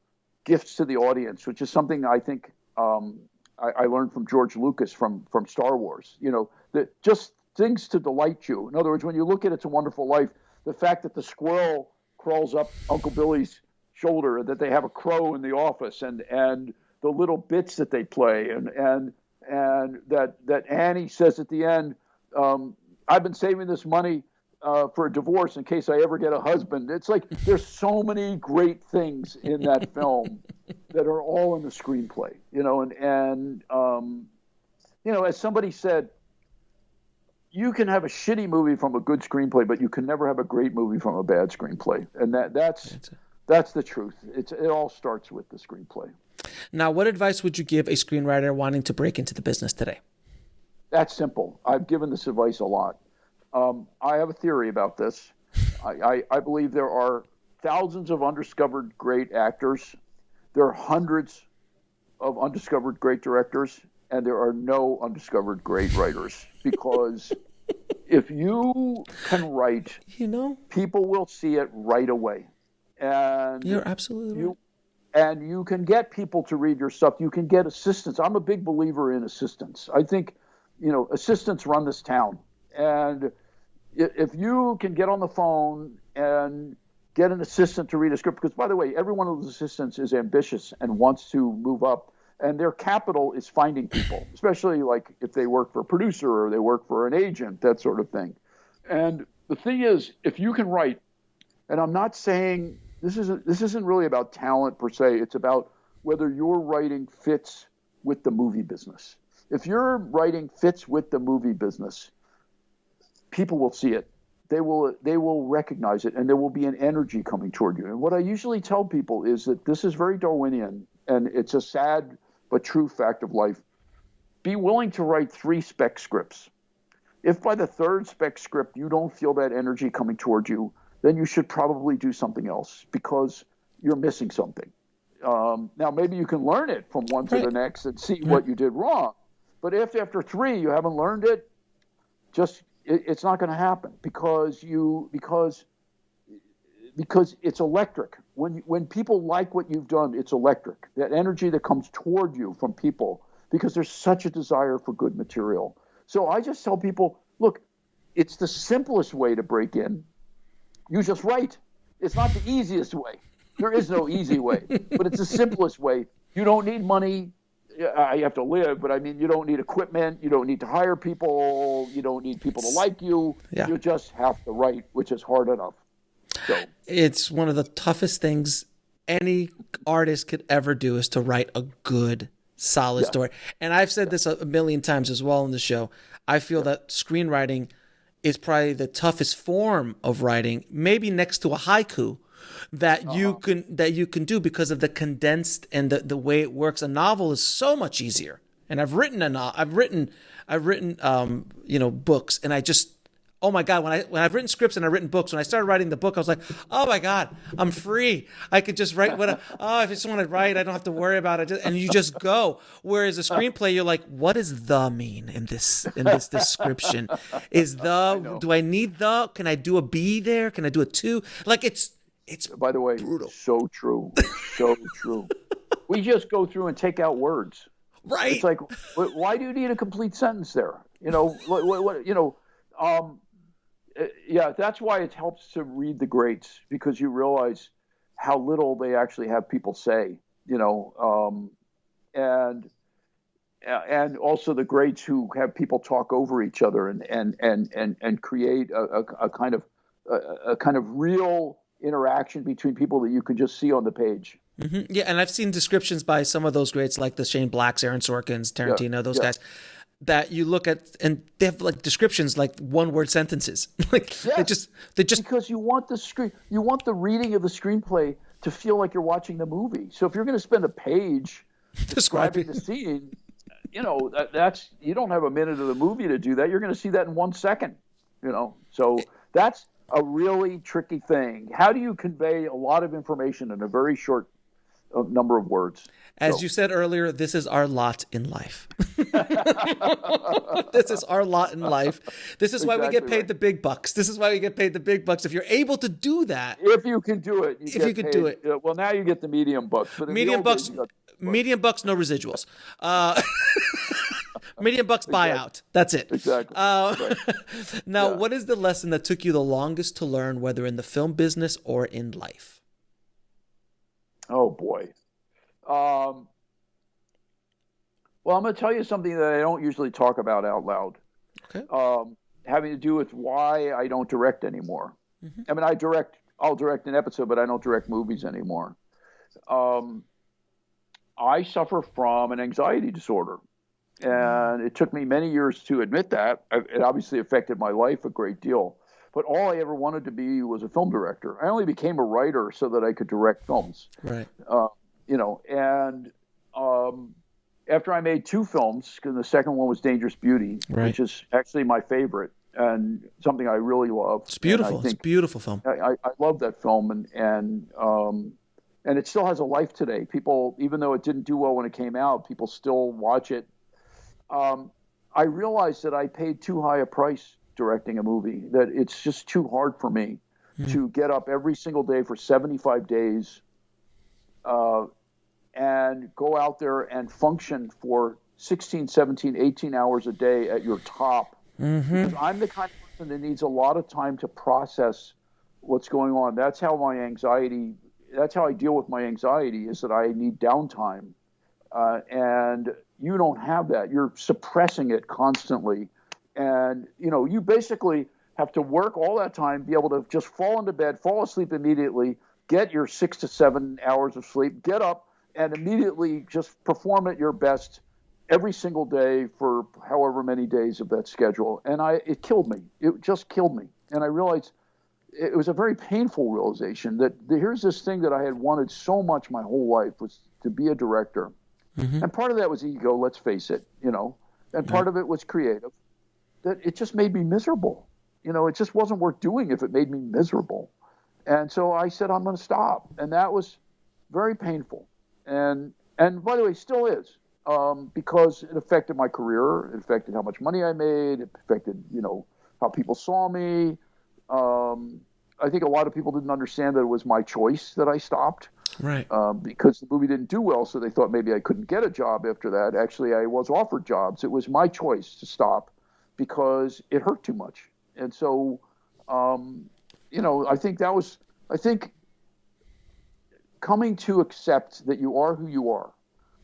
gifts to the audience, which is something I think I learned from George Lucas from Star Wars, that just things to delight you. In other words, when you look at It's a Wonderful Life, the fact that the squirrel crawls up Uncle Billy's shoulder, that they have a crow in the office, and the little bits that they play, and that Annie says at the end, I've been saving this money for a divorce in case I ever get a husband. It's like there's so many great things in that film that are all in the screenplay, as somebody said, you can have a shitty movie from a good screenplay, but you can never have a great movie from a bad screenplay. And that's the truth. It all starts with the screenplay. Now, what advice would you give a screenwriter wanting to break into the business today? That's simple. I've given this advice a lot. I have a theory about this. I believe there are thousands of undiscovered great actors. There are hundreds of undiscovered great directors, and there are no undiscovered great writers. Because if you can write, people will see it right away. And you're absolutely right. And you can get people to read your stuff. You can get assistants. I'm a big believer in assistants. I think, assistants run this town. And if you can get on the phone and get an assistant to read a script, because by the way, every one of those assistants is ambitious and wants to move up, and their capital is finding people, especially like if they work for a producer or they work for an agent, that sort of thing. And the thing is, if you can write, and I'm not saying this isn't really about talent per se, it's about whether your writing fits with the movie business. If your writing fits with the movie business, people will see it. They will recognize it, and there will be an energy coming toward you. And what I usually tell people is that this is very Darwinian, and it's a sad but true fact of life. Be willing to write 3 spec scripts. If by the 3rd spec script you don't feel that energy coming toward you, then you should probably do something else because you're missing something. Now, maybe you can learn it from one to the next and see what you did wrong. But if after 3 you haven't learned it, it's not going to happen because it's electric. When people like what you've done, it's electric. That energy that comes toward you from people, because there's such a desire for good material. So I just tell people, look, it's the simplest way to break in. You just write. It's not the easiest way. There is no easy way, but it's the simplest way. You don't need money. You have to live, but I mean, you don't need equipment. You don't need to hire people. You don't need people to like you. Yeah. You just have to write, which is hard enough. So it's one of the toughest things any artist could ever do is to write a good, solid story. And I've said this a million times as well in the show. I feel that screenwriting is probably the toughest form of writing, maybe next to a haiku, that you can do because of the condensed and the way it works. A novel is so much easier. And I've written books, and I just, oh my God, when I've written scripts and I've written books, when I started writing the book, I was like, oh my God, I'm free. I could just write if I just want to write, I don't have to worry about it. And you just go. Whereas a screenplay, you're like, what does the mean in this description? Do I need the? Can I do a B there? Can I do a 2? Like it's by the way, brutal. So true. So true. We just go through and take out words. Right. It's like, why do you need a complete sentence there? That's why it helps to read the greats, because you realize how little they actually have people say, and also the greats who have people talk over each other and create a kind of real interaction between people that you can just see on the page. Mm-hmm. Yeah, and I've seen descriptions by some of those greats, like the Shane Blacks, Aaron Sorkins, Tarantino, those guys, that you look at and they have like descriptions like 1-word sentences. Like they just because you want the reading of the screenplay to feel like you're watching the movie. So if you're going to spend a page describing the scene, that's you don't have a minute of the movie to do that. You're going to see that in 1 second. So that's a really tricky thing. How do you convey a lot of information in a very short number of words? As you said earlier, this is our lot in life. This is our lot in life. This is why we get paid the big bucks. This is why we get paid the big bucks. If you're able to do that. If you can do it. Well, now you get the medium bucks. But medium bucks, no residuals. Medium bucks buyout. That's it. Exactly. Now, what is the lesson that took you the longest to learn, whether in the film business or in life? Oh, boy. Well, I'm going to tell you something that I don't usually talk about out loud. Okay. Having to do with why I don't direct anymore. Mm-hmm. I mean, I'll direct an episode, but I don't direct movies anymore. I suffer from an anxiety disorder. And it took me many years to admit that. It obviously affected my life a great deal. But all I ever wanted to be was a film director. I only became a writer so that I could direct films. Right. And after I made 2 films, because the second one was Dangerous Beauty, Right. which is actually my favorite and something I really love. It's beautiful. It's a beautiful film. I love that film, and it still has a life today. People, even though it didn't do well when it came out, people still watch it. I realized that I paid too high a price directing a movie, that it's just too hard for me to get up every single day for 75 days and go out there and function for 16, 17, 18 hours a day at your top. Because I'm the kind of person that needs a lot of time to process what's going on. That's how I deal with my anxiety, is that I need downtime. And you don't have that. You're suppressing it constantly. And, you basically have to work all that time, be able to just fall into bed, fall asleep immediately, get your 6 to 7 hours of sleep, get up, and immediately just perform at your best every single day for however many days of that schedule. And it killed me. It just killed me. And I realized it was a very painful realization that here's this thing that I had wanted so much my whole life, was to be a director. And part of that was ego, let's face it, and part of it was creative, that it just made me miserable. It just wasn't worth doing if it made me miserable. And so I said, I'm going to stop. And that was very painful. And by the way, still is, because it affected my career. It affected how much money I made. It affected, how people saw me. I think a lot of people didn't understand that it was my choice that I stopped. Right. Because the movie didn't do well, so they thought maybe I couldn't get a job after that. Actually, I was offered jobs. It was my choice to stop because it hurt too much. And so, I think coming to accept that you are who you are.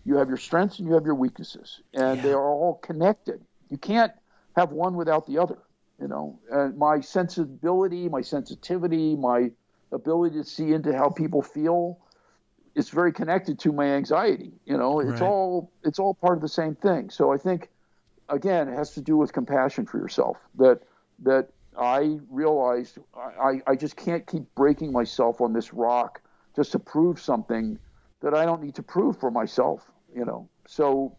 You have your strengths and you have your weaknesses, and they are all connected. You can't have one without the other. And my sensibility, my sensitivity, my ability to see into how people feel, it's very connected to my anxiety. It's all part of the same thing. So I think, again, it has to do with compassion for yourself, that I realized I just can't keep breaking myself on this rock just to prove something that I don't need to prove for myself. So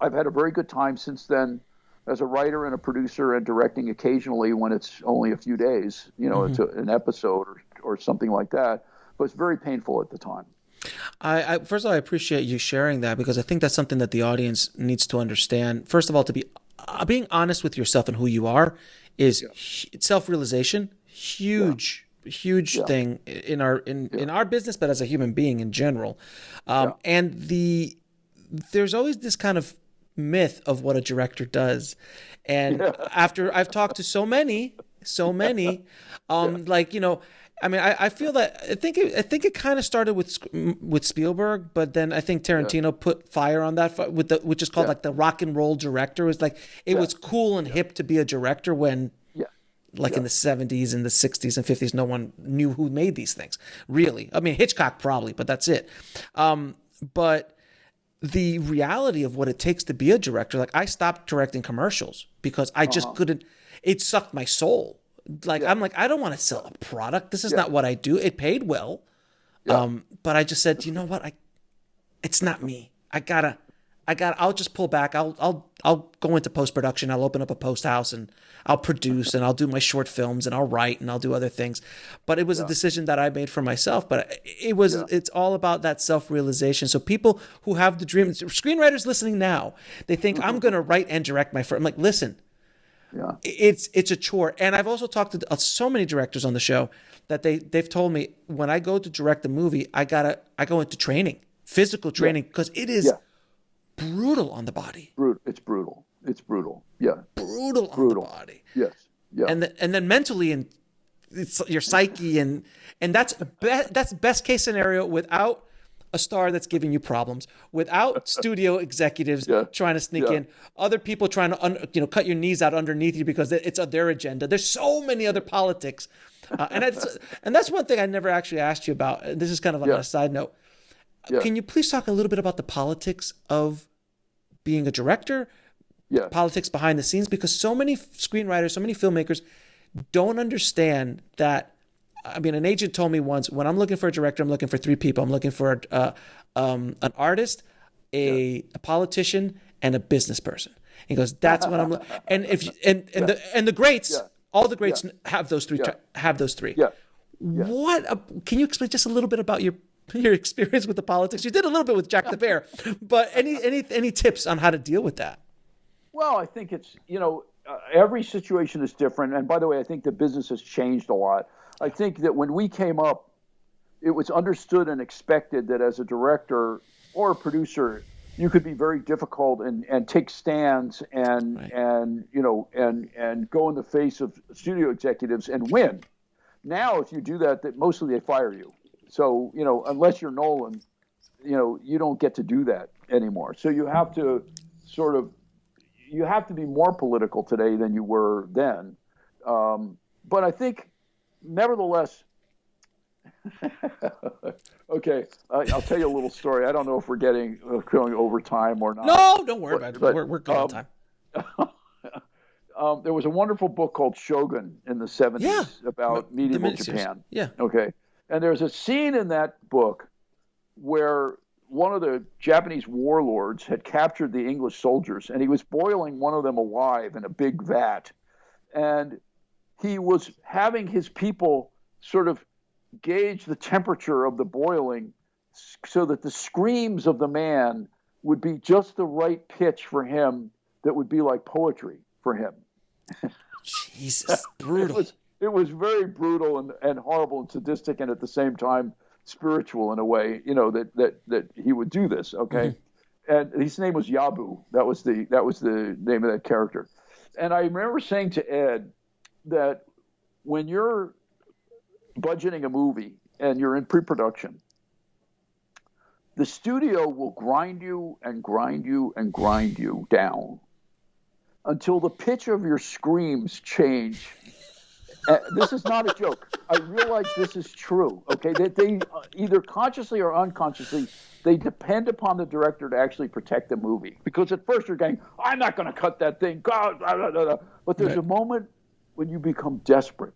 I've had a very good time since then as a writer and a producer, and directing occasionally when it's only a few days, it's an episode or something like that. But it's very painful at the time. I first of all, I appreciate you sharing that, because I think that's something that the audience needs to understand. First of all, to be being honest with yourself and who you are is self-realization. Huge thing in our business, but as a human being in general. And there's always this kind of myth of what a director does. And after I've talked to so many, I feel that I think it kind of started with Spielberg, but then I think Tarantino put fire on that which is called like the rock and roll director. It was like it was cool and hip to be a director when in the 70s and the 60s and 50s, no one knew who made these things, really. I mean, Hitchcock probably, but that's it. But the reality of what it takes to be a director, like I stopped directing commercials because I just couldn't, it sucked my soul. I'm like, I don't want to sell a product. This is not what I do. It paid well. But I just said, you know what? It's not me. I'll just pull back. I'll go into post-production. I'll open up a post house and I'll produce and I'll do my short films and I'll write and I'll do other things. But it was a decision that I made for myself. But it's all about that self-realization. So people who have the dream, screenwriters listening now, they think I'm going to write and direct my first. I'm like, listen, it's a chore. And I've also talked to so many directors on the show that they've told me when I go to direct a movie, I go into training, physical training, because it is brutal on the body. It's brutal. Yeah. Brutal on the body. Yes. Yeah. And then mentally, and it's your psyche, and that's best case scenario without a star that's giving you problems, without studio executives trying to sneak in, other people trying to cut your knees out underneath you because it's their agenda. There's so many other politics, and that's one thing I never actually asked you about. This is kind of on a side note. Can you please talk a little bit about the politics of being a director? Politics behind the scenes, because so many screenwriters, so many filmmakers don't understand that. I mean, an agent told me once, when I'm looking for a director, I'm looking for 3 people. I'm looking for an artist, a politician and a business person. He goes, that's what I'm. And if you, and the greats, all the greats have those three. Have those three. Yeah. What can you explain just a little bit about your experience with the politics? You did a little bit with Jack the Bear, but any tips on how to deal with that? Well, I think it's, every situation is different. And by the way, I think the business has changed a lot. I think that when we came up, it was understood and expected that as a director or a producer, you could be very difficult and take stands and go in the face of studio executives and win. Now, if you do that mostly they fire you. So, unless you're Nolan, you don't get to do that anymore. So you have to be more political today than you were then. But I think, nevertheless, okay, I'll tell you a little story. I don't know if we're going over time or not. No, don't worry about it. We're good on time. There was a wonderful book called Shogun in the 70s about medieval Japan. Yeah. Okay. And there's a scene in that book where one of the Japanese warlords had captured the English soldiers, and he was boiling one of them alive in a big vat. And he was having his people sort of gauge the temperature of the boiling so that the screams of the man would be just the right pitch for him that would be like poetry for him. Jesus, brutal. It was very brutal and horrible and sadistic, and at the same time spiritual in a way, that he would do this. Okay. Mm-hmm. And his name was Yabu. That was the name of that character. And I remember saying to Ed that when you're budgeting a movie and you're in pre-production, the studio will grind you and grind you and grind you down until the pitch of your screams change. This is not a joke. I realize this is true. Okay, that they either consciously or unconsciously, they depend upon the director to actually protect the movie. Because at first you're going, I'm not going to cut that thing. God, blah, blah, blah. But there's a moment when you become desperate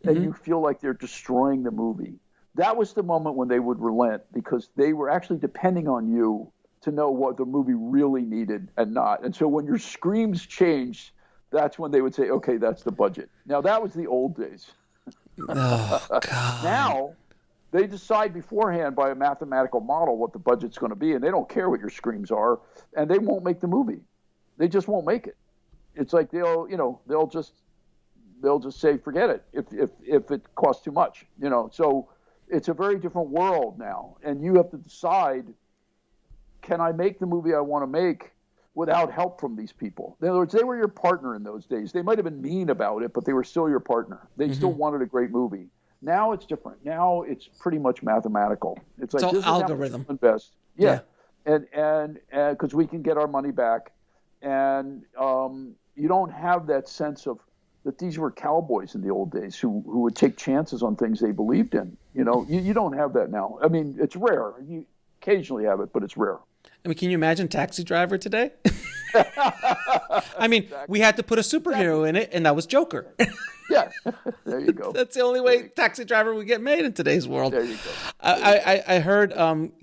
and you feel like they're destroying the movie. That was the moment when they would relent, because they were actually depending on you to know what the movie really needed and not. And so when your screams changed, that's when they would say, okay, that's the budget. Now, that was the old days. Oh, God. Now, they decide beforehand by a mathematical model what the budget's going to be, and they don't care what your screams are, and they won't make the movie. They just won't make it. It's like they'll just say, forget it if it costs too much. So it's a very different world now, and you have to decide, can I make the movie I want to make without help from these people? In other words, they were your partner in those days. They might have been mean about it, but they were still your partner. They still wanted a great movie. Now it's different. Now it's pretty much mathematical. It's like, all this algorithm. Is how much to invest. Yeah. And because we can get our money back, and you don't have that sense of that these were cowboys in the old days who would take chances on things they believed in. You don't have that now. I mean, it's rare. You occasionally have it, but it's rare. I mean, can you imagine Taxi Driver today? I mean, we had to put a superhero in it, and that was Joker. Yeah, there you go. That's the only way Taxi Driver would get made in today's world. There you go. I heard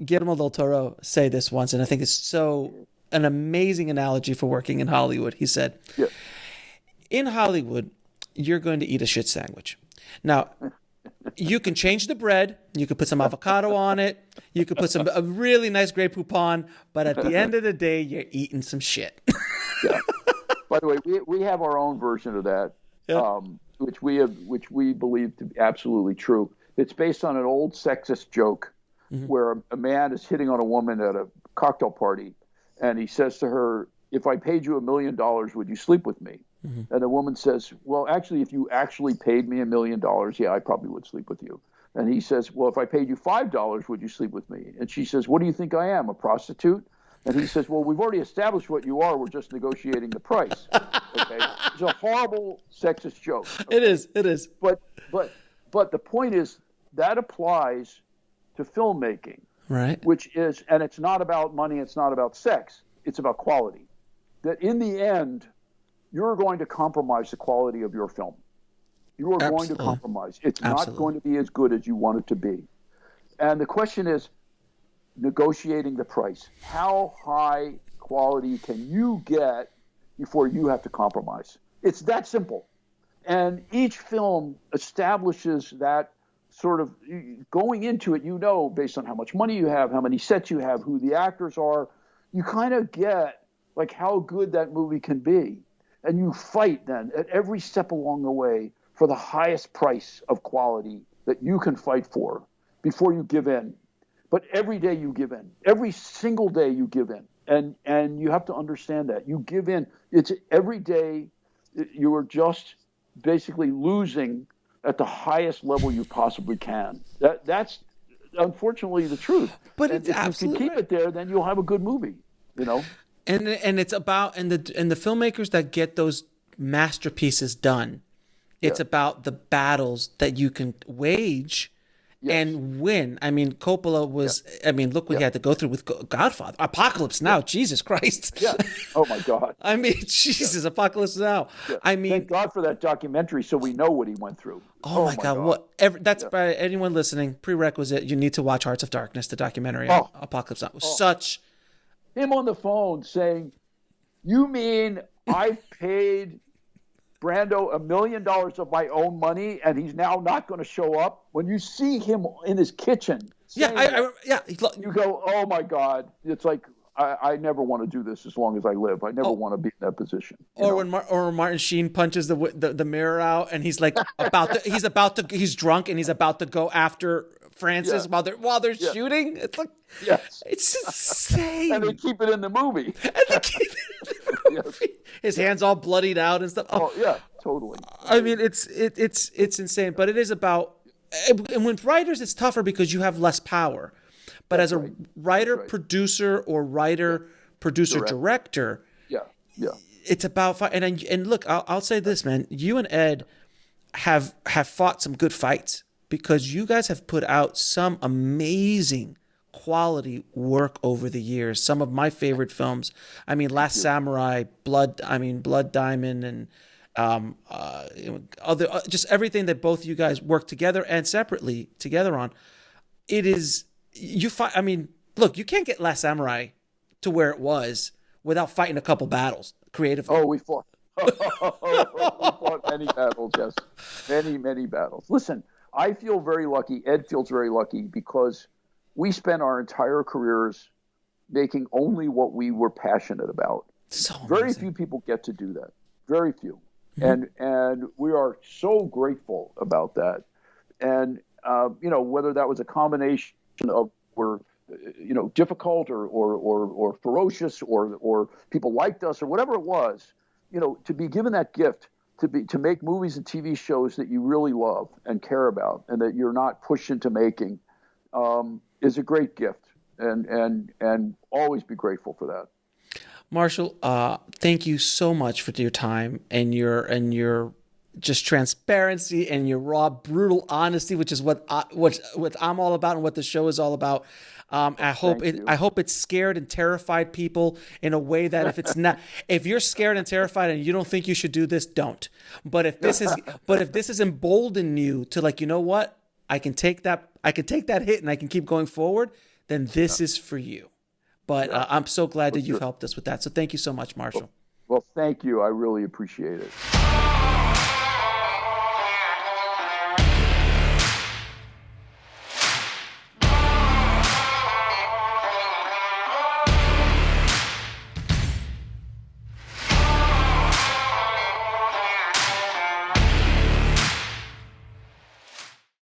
Guillermo del Toro say this once, and I think it's an amazing analogy for working in Hollywood. He said, in Hollywood, you're going to eat a shit sandwich. Now, you can change the bread. You could put some avocado on it. You could put a really nice Grey Poupon. But at the end of the day, you're eating some shit. Yeah. By the way, we have our own version of that, which we believe to be absolutely true. It's based on an old sexist joke where a man is hitting on a woman at a cocktail party, and he says to her, "If I paid you $1 million, would you sleep with me?" And the woman says, "Well, actually, if you actually paid me $1 million, yeah, I probably would sleep with you." And he says, "Well, if I paid you $5, would you sleep with me?" And she says, "What do you think I am, a prostitute?" And he says, "Well, we've already established what you are. We're just negotiating the price." Okay, it's a horrible sexist joke. Okay? It is. But the point is that applies to filmmaking, right? Which is, and it's not about money. It's not about sex. It's about quality. That in the end, you're going to compromise the quality of your film. You are going to compromise. It's not going to be as good as you want it to be. And the question is, negotiating the price. How high quality can you get before you have to compromise? It's that simple. And each film establishes that sort of going into it, based on how much money you have, how many sets you have, who the actors are, you kind of get like how good that movie can be. And you fight then at every step along the way for the highest price of quality that you can fight for before you give in. But every day you give in. Every single day you give in. And you have to understand that. You give in. It's every day you are just basically losing at the highest level you possibly can. That's unfortunately the truth. But and it's if you can keep it there, then you'll have a good movie, And it's about and the filmmakers that get those masterpieces done. It's about the battles that you can wage and win. I mean, Coppola was. I mean, look what he had to go through with Godfather, Apocalypse Now. Jesus Christ. Yeah. Oh my God. I mean, Jesus, Apocalypse Now. Yeah. I mean, thank God for that documentary, so we know what he went through. Oh my God. That's by anyone listening. Prerequisite: you need to watch Hearts of Darkness, the documentary on Apocalypse Now. Such. Him on the phone saying, "You mean I paid Brando $1 million of my own money, and he's now not going to show up?" When you see him in his kitchen, you go, "Oh my God!" It's like I never want to do this as long as I live. I never want to be in that position. When Martin Sheen punches the mirror out, and he's like he's drunk and he's about to go after Francis while they're shooting. It's like it's insane. And they keep it in the movie. His hands all bloodied out and stuff. Oh yeah, totally. I mean, it's insane, but it is about. And with writers, it's tougher because you have less power. But as a writer, producer, or writer, producer, director, it's about fight. And look, I'll say this, man. You and Ed have fought some good fights because you guys have put out some amazing quality work over the years. Some of my favorite films. I mean, Last Samurai, Blood Diamond, and other just everything that both you guys work together and separately together on. It is. I mean, look, you can't get Last Samurai to where it was without fighting a couple battles creatively. Oh, we fought. We fought many battles, yes. Many battles. Listen, I feel very lucky. Ed feels very lucky because we spent our entire careers making only what we were passionate about. So very few people get to do that. Very few. Mm-hmm. And we are so grateful about that. And, whether that was a combination of difficult or ferocious or people liked us or whatever it was, to be given that gift to make movies and TV shows that you really love and care about and that you're not pushed into making is a great gift, and always be grateful for that. Marshall, thank you so much for your time and your just transparency and your raw, brutal honesty, which is what I'm all about and what the show is all about. I hope it scared and terrified people in a way that if you're scared and terrified and you don't think you should do this, don't. But if this is emboldened you to like, you know what, I can take that hit and I can keep going forward, then this is for you. But I'm so glad that you've helped us with that. So thank you so much, Marshall. Well, thank you. I really appreciate it.